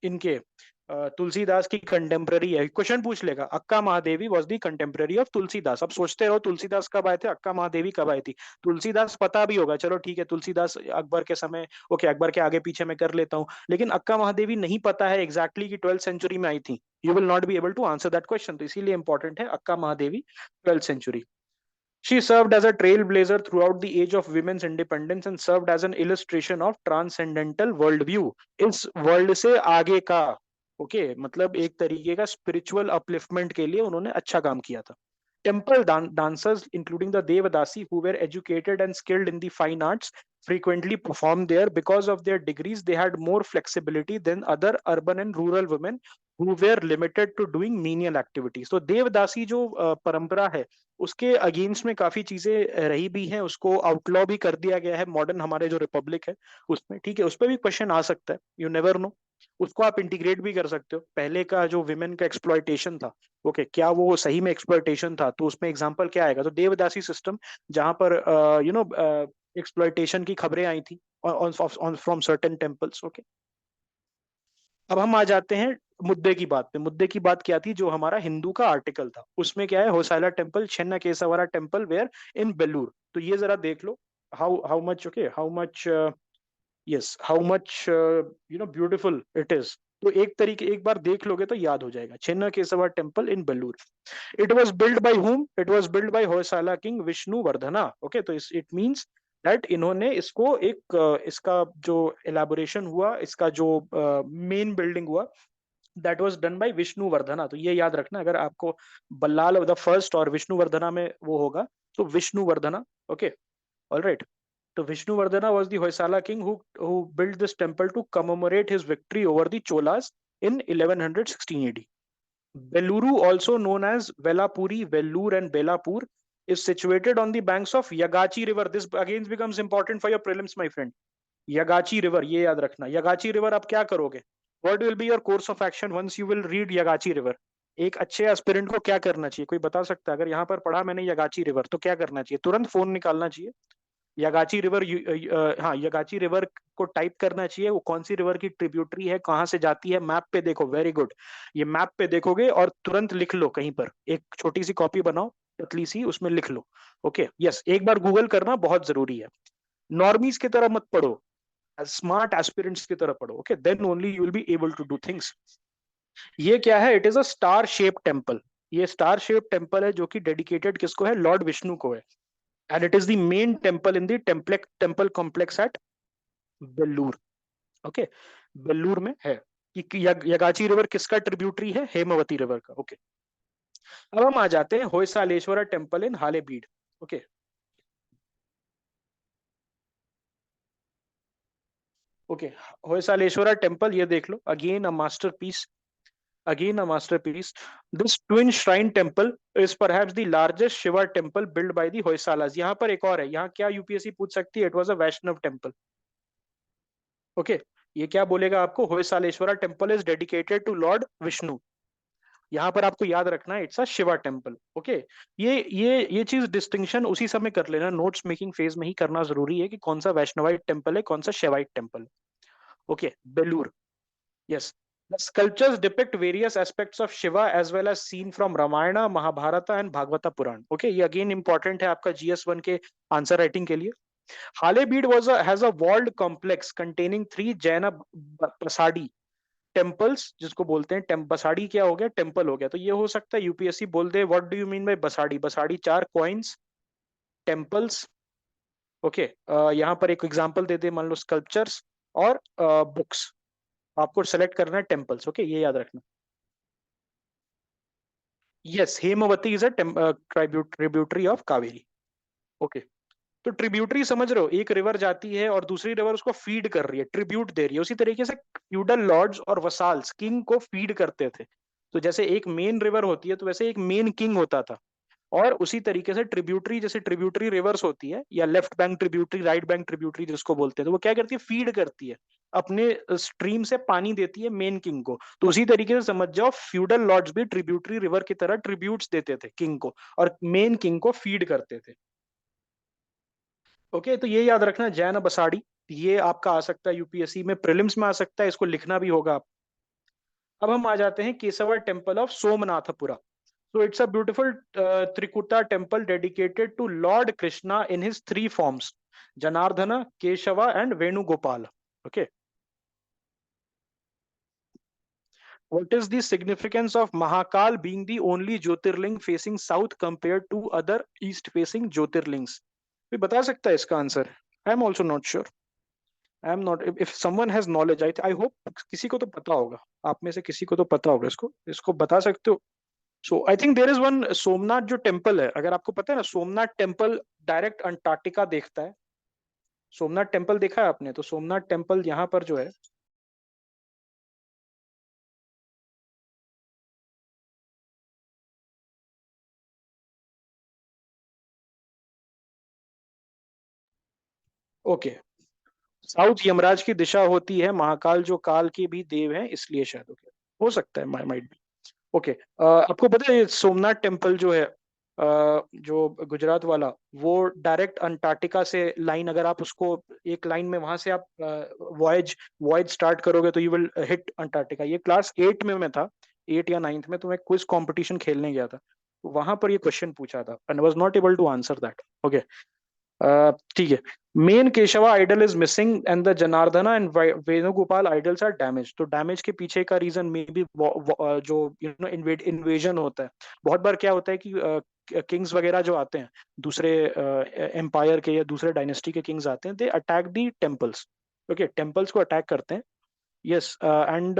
इनके तुलसीदास की कंटेम्प्ररी है। क्वेश्चन पूछ लेगा, अक्का Mahadevi was the contemporary of Tulsidas. अब सोचते रहो तुलसीदास कब आए थे, अक्का महादेवी कब आई थी। तुलसीदास पता भी होगा, चलो ठीक है, तुलसीदास अकबर के समय, ओके, अकबर के आगे पीछे मैं कर लेता हूँ, लेकिन अक्का महादेवी नहीं पता है एग्जैक्टली कि 12th सेंचुरी में आई थी। You will not be able to answer that question, तो इसीलिए इंपॉर्टेंट है Akka Mahadevi 12th century. She served as a trailblazer throughout the age of women's independence and served as an illustration of transcendental worldview। इस world से आगे का, okay, मतलब एक तरीके का स्पिरिचुअल अपलिफ्टमेंट के लिए उन्होंने अच्छा काम किया था। Temple dancers, including the Devadasi, who were educated and skilled in the fine arts, frequently performed there because of their degrees. They had more flexibility than other urban and rural women who were limited to doing menial activities. तो देवदासी जो परंपरा है उसके against में काफी चीजें रही भी हैं, उसको आउटलॉ भी कर दिया गया है मॉडर्न हमारे जो रिपब्लिक है उसमें, ठीक है। उस पर भी क्वेश्चन आ सकता है, यू नेवर नो। उसको आप इंटीग्रेट भी कर सकते हो। पहले का जो विमेन का एक्सप्लॉयटेशन था, ओके, क्या वो सही में एक्सप्लॉयटेशन था, तो उसमें एग्जांपल क्या आएगा? तो देवदासी सिस्टम, जहां पर एक्सप्लॉयटेशन की खबरें आई थी फ्रॉम सर्टेन टेम्पल्स, ओके। अब हम आ जाते हैं मुद्दे की बात पे। मुद्दे की बात क्या थी? जो हमारा हिंदू का आर्टिकल था उसमें क्या है? Hoysala temple, Chenna Keshava temple where in Belur. तो ये जरा देख लो, how much, okay, how much, yes, how much beautiful it is. तो एक तरीके, एक बार देख लोगे तो याद हो जाएगा। Chenna केसवा temple in Belur. It was build by whom? It was build by Hoysala king Vishnuvardhana, okay. तो इट मीन्स दैट इन्होंने इसको एक इसका जो एलाबोरेशन हुआ, इसका जो मेन बिल्डिंग हुआ, that was done by Vishnuvardhana. तो ये याद रखना, अगर आपको बल्लाल द फर्स्ट और विष्णु वर्धना में वो होगा तो विष्णु वर्धना, ओके, ऑलराइट। तो Vishnu Vardhana was the Hoysala king who built this temple to commemorate his victory over the Cholas in 1116 AD. Beluru, also known as Velapuri, Vellore and Belapur, is situated on the banks of Yagachi river. This again becomes important for your prelims, my friend. Yagachi river, ये याद रखना। Yagachi river आप क्या करोगे? What will be your course of action once you will read Yagachi river? एक अच्छे aspirant को क्या करना चाहिए? कोई बता सकता है? अगर यहाँ पर पढ़ा मैंने यगाची रिवर तो क्या करना चाहिए? तुरंत फोन निकालना चाहिए। यगाची रिवर, हाँ, यगाची रिवर को टाइप करना चाहिए। वो कौन सी रिवर की ट्रिब्यूटरी है, कहाँ से जाती है, मैप पे देखो। Very good. ये मैप पे देखोगे और तुरंत लिख लो कहीं पर, एक छोटी सी कॉपी बनाओ पतली सी, उसमें लिख लो, ओके। यस, एक बार गूगल करना बहुत जरूरी है। नॉर्मीज की तरह मत पढ़ो, स्मार्ट एस्पिरेंट्स की तरह पढ़ो, okay, then only you will be able to do things. ये क्या है? It is a star shape temple. ये स्टार शेप टेम्पल है जो कि डेडिकेटेड किसको है? लॉर्ड विष्णु को है। And it is the main temple in the temple complex at Belur, okay. Belur में है कि यगाची रिवर किसका ट्रिब्यूटरी है? हेमवती रिवर का, ओके। अब हम आ जाते हैं Hoysaleswara temple in Halebid, okay. Okay, Hoysaleswara temple, ये देख लो, again a masterpiece, again a masterpiece. This twin shrine temple is perhaps the largest Shiva temple built by the Hoysalas. यहाँ पर एक और है, यहाँ क्या यूपीएससी पूछ सकती है? It was a Vaishnav temple, okay. ये क्या बोलेगा आपको? Hoysaleswara temple is dedicated to lord Vishnu. यहाँ पर आपको याद रखना है it's a Shiva temple, okay. ये चीज डिस्टिंक्शन उसी समय कर लेना, नोट्स मेकिंग फेज में ही करना जरूरी है कि कौन सा वैष्णवाइट टेम्पल है, कौन सा शिवाइट टेम्पल है, okay. Belur, yes. The sculptures depict various aspects of Shiva as well as seen from Ramayana, Mahabharata and Bhagavata Puran. Okay, ये again important है आपका GS1 के आंसर राइटिंग के लिए। Halebeed has a walled complex containing 3 Jaina Basadi temples, जिसको बोलते हैं बसाड़ी। क्या हो गया? टेम्पल हो गया। तो ये हो सकता है यूपीएससी बोल दे what do you mean by Basadi? Basadi 4 coins, temples, okay. यहाँ पर एक एग्जांपल दे दे, मान लो स्कल्पचर्स और बुक्स। आपको सेलेक्ट करना है टेम्पल्स, ओके, ये याद रखना। Yes, Hemavati is a tributary of Kaveri, okay. तो ट्रिब्यूटरी समझ रहे हो? एक रिवर जाती है और दूसरी रिवर उसको फीड कर रही है, ट्रिब्यूट दे रही है। उसी तरीके से फ्यूडल लॉर्ड्स और वसाल्स किंग को फीड करते थे। तो जैसे एक मेन रिवर होती है तो वैसे एक मेन किंग होता था। और उसी तरीके से ट्रिब्यूटरी, जैसे ट्रिब्यूटरी रिवर्स होती है, या left bank tributary, right bank tributary जिसको बोलते हैं, तो वो क्या करती है? फीड करती है, अपने स्ट्रीम से पानी देती है मेन किंग को। तो उसी तरीके से समझ जाओ फ्यूडल लॉर्ड्स भी ट्रिब्यूटरी रिवर की तरह ट्रिब्यूट्स देते थे किंग को, और मेन किंग को फीड करते थे, ओके। तो ये याद रखना, जैन बसाड़ी, ये आपका आ सकता है यूपीएससी में, प्रीलिम्स में आ सकता है, इसको लिखना भी होगा। अब हम आ जाते हैं Keshava temple of Somanathapura. So it's a beautiful Trikuta temple dedicated to Lord Krishna in his 3 forms: Janardhana, Keshava, and Venugopala. Okay. What is the significance of Mahakal being the only Jyotirling facing south compared to other east-facing Jyotirlings? कोई बता सकता है इसका answer? I am also not sure. I am not. If someone has knowledge, I hope किसी को तो पता होगा। आप में से किसी को तो पता होगा इसको बता सकते हो? So I think there is one Somnath जो टेम्पल है, अगर आपको पता है ना, सोमनाथ टेम्पल डायरेक्ट अंटार्कटिका देखता है। सोमनाथ टेम्पल देखा है आपने? तो सोमनाथ टेम्पल यहाँ पर जो है ओके, साउथ यमराज की दिशा होती है, महाकाल जो काल के भी देव हैं इसलिए शायद। ओके, हो सकता है, माइट बी। ओके, आपको पता है ये सोमनाथ टेम्पल जो है, जो गुजरात वाला, वो डायरेक्ट अंटार्कटिका से लाइन, अगर आप उसको एक लाइन में वहां से आप वॉयज वॉयज स्टार्ट करोगे तो यू विल हिट अंटार्कटिका। ये क्लास 8 में मैं था, 8 या 9th में, तो मैं क्विज कंपटीशन खेलने गया था, तो वहां पर ये क्वेश्चन पूछा था and was not able to answer that. Okay, ठीक है। Main Keshava idol is missing and the Janardhana and Venugopal idols are damage. तो डैमेज के पीछे का रीजन मे बी जो इन्वेजन होता है। बहुत बार क्या होता है कि किंग्स वगैरह जो आते हैं, दूसरे एम्पायर के या दूसरे डायनेस्टी के किंग्स आते हैं, they attack the temples. Okay, temples को अटैक करते हैं। यस, एंड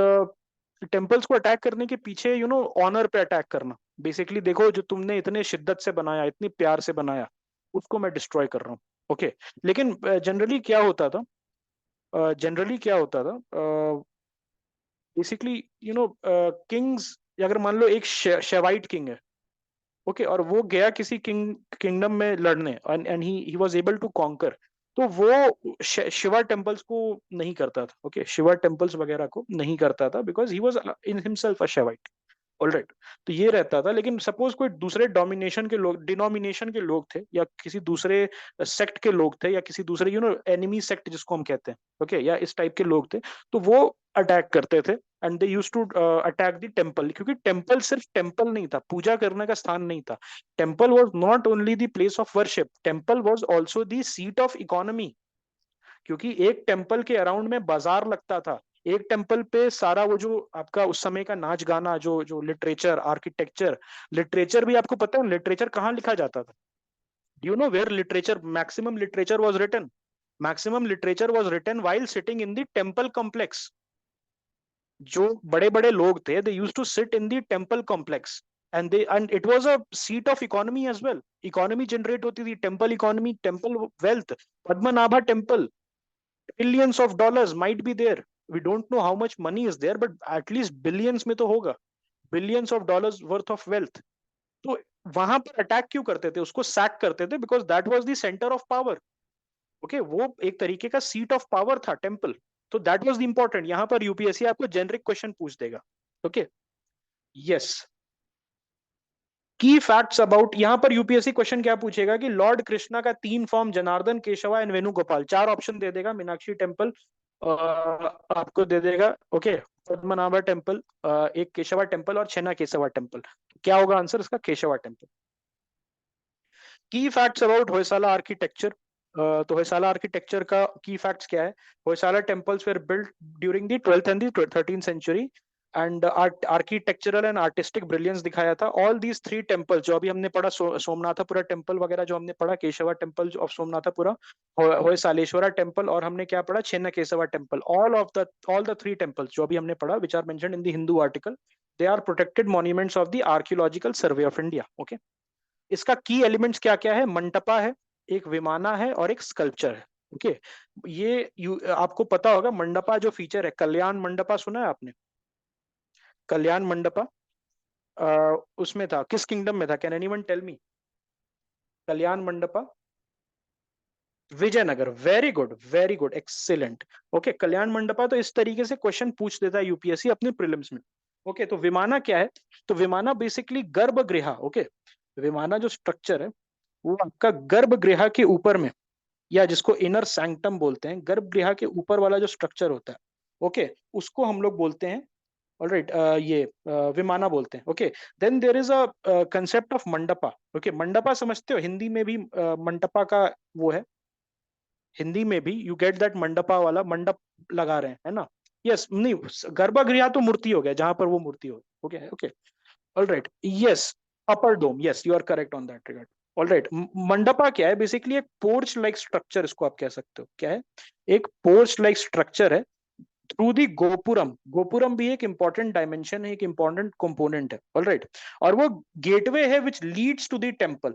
टेम्पल्स को अटैक करने के पीछे ऑनर पे अटैक करना। बेसिकली देखो, जो तुमने इतने शिद्दत से बनाया, इतनी प्यार से बनाया, उसको मैं डिस्ट्रॉय कर रहा हूँ। ओके, लेकिन जनरली क्या होता था, जनरली क्या होता था, बेसिकली किंग्स, अगर मान लो एक शेवाइट किंग है, ओके, और वो गया किसी किंगडम में लड़ने and he was able to conquer, तो वो शिवा टेम्पल्स को नहीं करता था। ओके, शिवा टेम्पल्स वगैरह को नहीं करता था, because he was in himself a Shaivite. Alright, तो ये रहता था। लेकिन सपोज कोई दूसरे डोमिनेशन के लोग, डिनोमिनेशन के लोग थे, या किसी दूसरे सेक्ट के लोग थे, या किसी दूसरे एनिमी सेक्ट जिसको हम कहते हैं, ओके, या इस टाइप के लोग थे, तो वो अटैक करते थे and they used to attack the temple. क्योंकि टेम्पल सिर्फ टेम्पल नहीं था, पूजा करने का स्थान नहीं था। Temple was not only the place of worship, temple was also the seat of economy. क्योंकि एक टेम्पल के अराउंड में बाजार लगता था, एक टेम्पल पे सारा वो जो आपका उस समय का नाच गाना, जो जो लिटरेचर, आर्किटेक्चर, लिटरेचर भी आपको पता है लिटरेचर कहाँ लिखा जाता था? Do you know where literature, maximum literature was written? Maximum literature was written while sitting in the temple complex. जो बड़े बड़े लोग थे, they used to sit in the temple complex, and it was a seat of economy as well. Economy generate होती थी, temple economy, temple wealth. Padmanabha temple, billions of dollars might be there. We don't know how much money is there, but at least billions में तो होगा, billions of dollars worth of wealth. तो वहां पर attack क्यों करते थे, उसको सैक करते थे, because that was the centre of power. Okay, वो एक तरीके का सीट ऑफ पावर था टेम्पल। तो दैट वाज द इंपॉर्टेंट। यहाँ पर यूपीएससी आपको जेनरिक क्वेश्चन पूछ देगा। ओके, यस, की फैक्ट्स अबाउट, यहाँ पर यूपीएससी क्वेश्चन क्या पूछेगा कि लॉर्ड कृष्णा का 3 form, Janardhan, Keshava and Venugopal, 4 option दे देगा। मीनाक्षी टेम्पल आपको दे देगा, ओके, पद्मनाभा टेम्पल, एक केशवा टेम्पल और छेना केशवा टेम्पल। क्या होगा आंसर इसका? Keshava temple. Key facts about Hoysala architecture, तो होयसाला आर्किटेक्चर का की फैक्ट्स क्या है? Hoysala temples were built during the 12th and the 13th century and architectural and artistic brilliance दिखाया था। ऑल दीज 3 टेम्पल्स जो अभी हमने पढ़ा, सोमनाथपुरा टेम्पल वगैरह जो हमने पढ़ा, Keshava temple of Somanathapura, Hoysaleswara temple, और हमने क्या पढ़ा, Chennakeshava temple. All the 3 temples जो अभी हमने पढ़ा, which are mentioned in the Hindu article, they are protected monuments of the archaeological survey of India. Okay, इसका की एलिमेंट्स क्या क्या है? मंटपा है, एक विमाना है, और एक स्कल्पचर है। ओके, आपको पता होगा मंडपा जो फीचर है, कल्याण मंडपा सुना है आपने? कल्याण मंडपा उसमें था, किस किंगडम में था? Can anyone tell me? Kalyana Mandapa Vijayanagar. Very good, very good, excellent. Okay, Kalyana Mandapa. तो इस तरीके से क्वेश्चन पूछ देता है यूपीएससी अपने प्रीलिम्स में। ओके, तो विमाना क्या है? तो विमाना बेसिकली गर्भगृह। ओके, विमाना जो स्ट्रक्चर है वो आपका गर्भगृह के ऊपर में, या जिसको इनर सैंक्टम बोलते हैं, गर्भगृह के ऊपर वाला जो स्ट्रक्चर होता है, ओके, उसको हम लोग बोलते हैं, ऑलराइट, ये विमाना बोलते हैं। Okay, then there is a concept of mandapa. Okay, mandapa समझते हो? हिंदी में भी मंडपा का वो है, हिंदी में भी यू गेट दैट, मंडपा वाला, मंडप लगा रहे हैं, है ना? यस, नहीं, गर्भगृह तो मूर्ति हो गया, जहां पर वो मूर्ति हो। Okay, okay, alright, yes, upper dome, yes, you are correct on that regard. Alright, mandapa क्या है? बेसिकली एक पोर्च लाइक स्ट्रक्चर, इसको आप कह सकते हो। क्या है? एक पोर्च लाइक स्ट्रक्चर है थ्रू दी गोपुरम। गोपुरम भी एक इंपॉर्टेंट डायमेंशन है, एक इंपॉर्टेंट कंपोनेंट है। ऑलराइट, और वो गेटवे है which leads to the temple.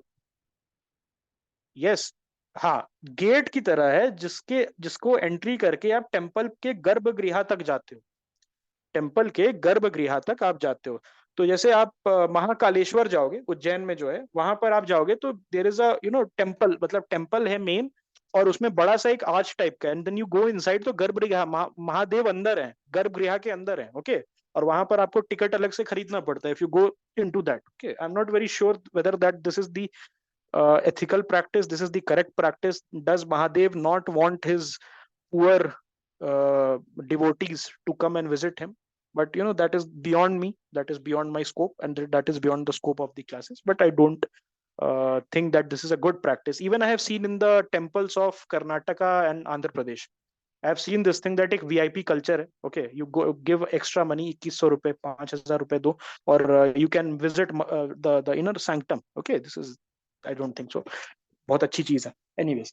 Yes, हाँ, गेट की तरह है जिसको एंट्री करके आप टेम्पल के गर्भगृह तक जाते हो। टेम्पल के गर्भगृह तक आप जाते हो। तो जैसे आप महाकालेश्वर जाओगे, उज्जैन में जो है, वहां पर आप जाओगे तो देयर इज अ टेम्पल, मतलब टेम्पल है मेन, और उसमें बड़ा सा एक आर्च टाइप का, and then you go inside, तो गर्भगृह, महादेव अंदर है, गर्भगृह के अंदर है, ओके। और वहां पर आपको टिकट अलग से खरीदना पड़ता है if you go into that, okay. I am not very sure whether that this is the ethical practice, this is the correct practice. Does Mahadev not want his poor devotees to come and visit him? But you know, that is beyond me, that is beyond my scope, and that is beyond the scope of the classes. But I don't think that this is a good practice. Even I have seen in the temples of Karnataka and Andhra Pradesh, I have seen this thing that एक VIP culture है, okay, you go give extra money, 2100 रुपए, 5000 रुपए दो, और you can visit the inner sanctum, okay. This is, I don't think so, बहुत अच्छी चीज है। एनीवेज,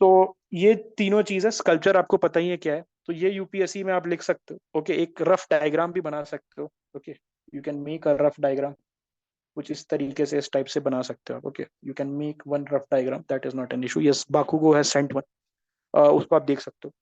तो ये तीनों चीज है। स्कल्पचर आपको पता ही है क्या है, तो ये यूपीएससी में आप लिख सकते हो, ओके। एक रफ डायग्राम भी बना सकते हो, okay. You can make a rough diagram, कुछ इस तरीके से, इस टाइप से बना सकते हो आप, okay. You can make one rough diagram, that is not an issue. Yes, बाकुगो has sent one, उसको आप देख सकते हो।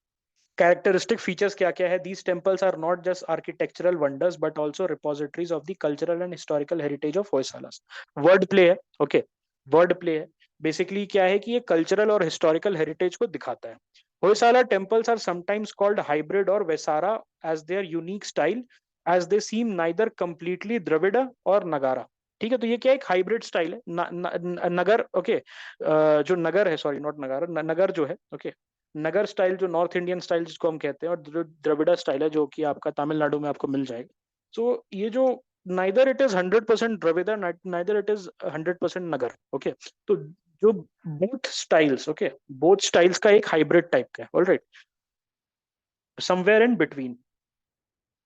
Characteristic features क्या क्या है? These temples are not just architectural wonders but also repositories of the cultural and historical heritage of Hoysalas. Word play है, okay, word play है। Basically क्या है कि ये cultural और historical heritage को दिखाता है। Hoysala temples are sometimes called hybrid or Vesara as their unique style, as they seem neither completely Dravida or Nagara. ठीक है, तो ये क्या एक हाइब्रिड स्टाइल है। नगर, ओके, जो नगर है, सॉरी नॉट नगारा, नगर जो है, ओके, नगर स्टाइल जो नॉर्थ इंडियन स्टाइल जिसको हम कहते हैं, और जो द्रविड़ा स्टाइल है जो कि आपका तमिलनाडु में आपको मिल जाएगा। सो ये जो neither it is 100% Dravida, neither it is 100% Nagar, okay. तो जो both styles, okay, both styles का एक हाइब्रिड टाइप का है, alright, somewhere in between,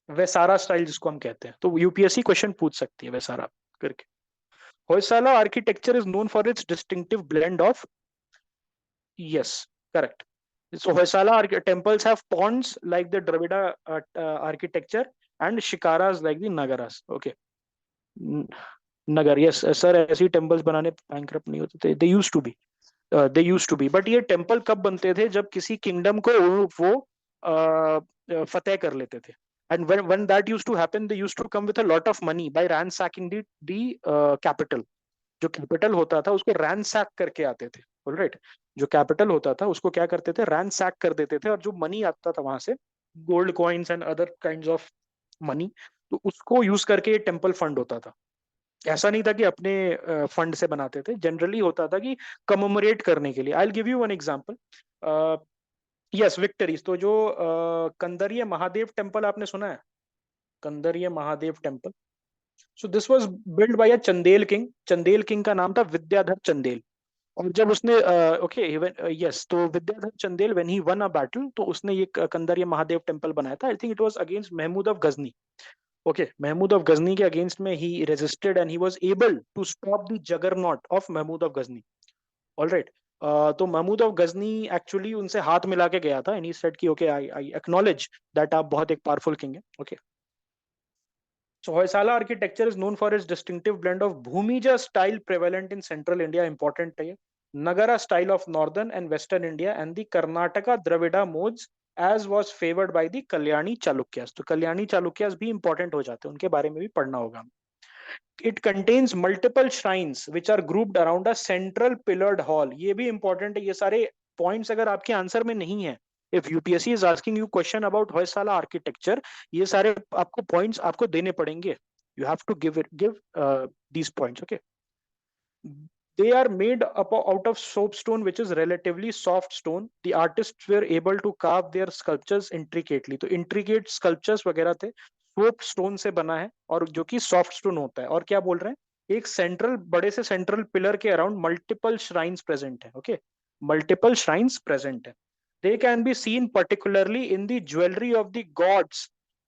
Vesara style जिसको हम कहते हैं। तो यूपीएससी क्वेश्चन पूछ सकती है वैसारा करके। Hoysala architecture is known for its distinctive blend of, yes, correct. So Hoysala temples have ponds like the Dravida architecture and shikaras like the Nagaras. Okay. Nagar, yes, sir, ऐसी temples बनाने bankrupt नहीं होते थे. They used to be. They used to be. But ये temple कब बनते थे? जब किसी kingdom को वो फतेह कर लेते थे. And when that used to happen, they used to come with a lot of money by ransacking the capital. जो कैपिटल होता था उसको रैनसैक करके आते थे, ऑलराइट। जो कैपिटल होता था उसको क्या करते थे? रैनसैक कर देते थे, और जो मनी आता था वहां से, gold coins and other kinds of money, तो उसको यूज करके ये टेम्पल फंड होता था। ऐसा नहीं था कि अपने फंड से बनाते थे, जनरली होता था कि कमोमरेट करने के लिए। I will give you one example. Yes, victories. तो जो कंदरिया महादेव टेम्पल आपने सुना है? Kandariya Mahadev temple, so this was build by a Chandel king. Chandel king का नाम था विद्याधर चंदेल। और जब उसने ओके, यस, तो Vidyadhar Chandel when he won a battle, तो उसने ये कंदरिया महादेव टेम्पल बनाया था। I think it was against Mahmud of Ghazni, okay. Mahmud of Ghazni के अगेंस्ट में he resisted and he was able to stop the juggernaut of Mahmud of Ghazni, alright. तो महमूद ऑफ गजनी एक्चुअली उनसे हाथ मिला के गया था, एंड ही सेड कि ओके, आई एक्नॉलेज दैट आप बहुत एक पावरफुल किंग है, okay. So Hoysala architecture is known for its distinctive blend of Bhumija style prevalent in central India, important है, Nagara style of northern and western India, and the Karnataka Dravida modes as was favored by the Kalyani Chalukyas. तो कल्याणी चालुक्यास भी important हो जाते हैं, उनके बारे में भी पढ़ना होगा। It contains multiple shrines which are grouped around a central pillared hall. ये भी important है। ये सारे points अगर आपके आंसर में नहीं है, if UPSC is asking you question about Hoysala architecture, ये सारे आपको points आपको देने पड़ेंगे. You have to give these points, okay? They are made up out of soapstone, which is relatively soft stone. The artists were able to carve their sculptures intricately. तो intricate sculptures वगैरह थे, soap stone से बना है, और जो कि soft stone होता है। और क्या बोल रहे हैं? एक सेंट्रल, बड़े से सेंट्रल पिलर के अराउंड मल्टीपल श्राइन्स प्रेजेंट है, ओके, मल्टीपल श्राइन्स प्रेजेंट है। They can be seen particularly in the jewelry of the gods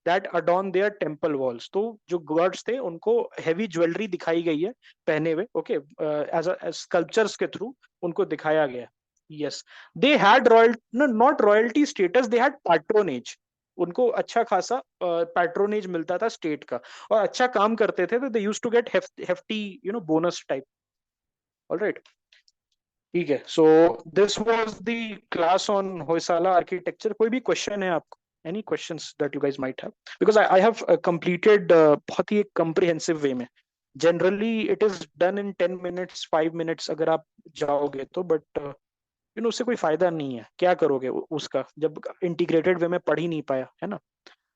that adorn their temple walls. तो जो गॉड्स थे उनको हेवी ज्वेलरी दिखाई गई है पहने हुए, ओके, एज स्कल्पचर्स के थ्रू उनको दिखाया गया। Yes, they had royal, not royalty status, they had patronage. उनको अच्छा खासा पैट्रोनेज मिलता था स्टेट का, और अच्छा काम करते थे, तो they used to get hefty bonus type, alright. ठीक है, so this was the class on Hoysala architecture. कोई भी क्वेश्चन है आपको? Any questions that you guys might have? Because I have completed बहुत ही कॉम्प्रिहेंसिव वे में। Generally it is done in 10 minutes 5 minutes अगर आप जाओगे तो, बट उससे कोई फायदा नहीं है। क्या करोगे उसका, जब इंटीग्रेटेड वे में पढ़ ही नहीं पाया, है ना।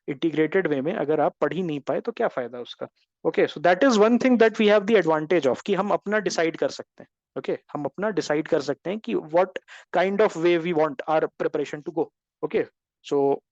इंटीग्रेटेड वे में अगर आप पढ़ ही नहीं पाए तो क्या फायदा उसका। Okay, so that is one thing that we have the advantage of, कि हम अपना डिसाइड कर सकते हैं। ओके, हम अपना डिसाइड कर सकते हैं कि what kind of way we want our preparation to go. Okay, so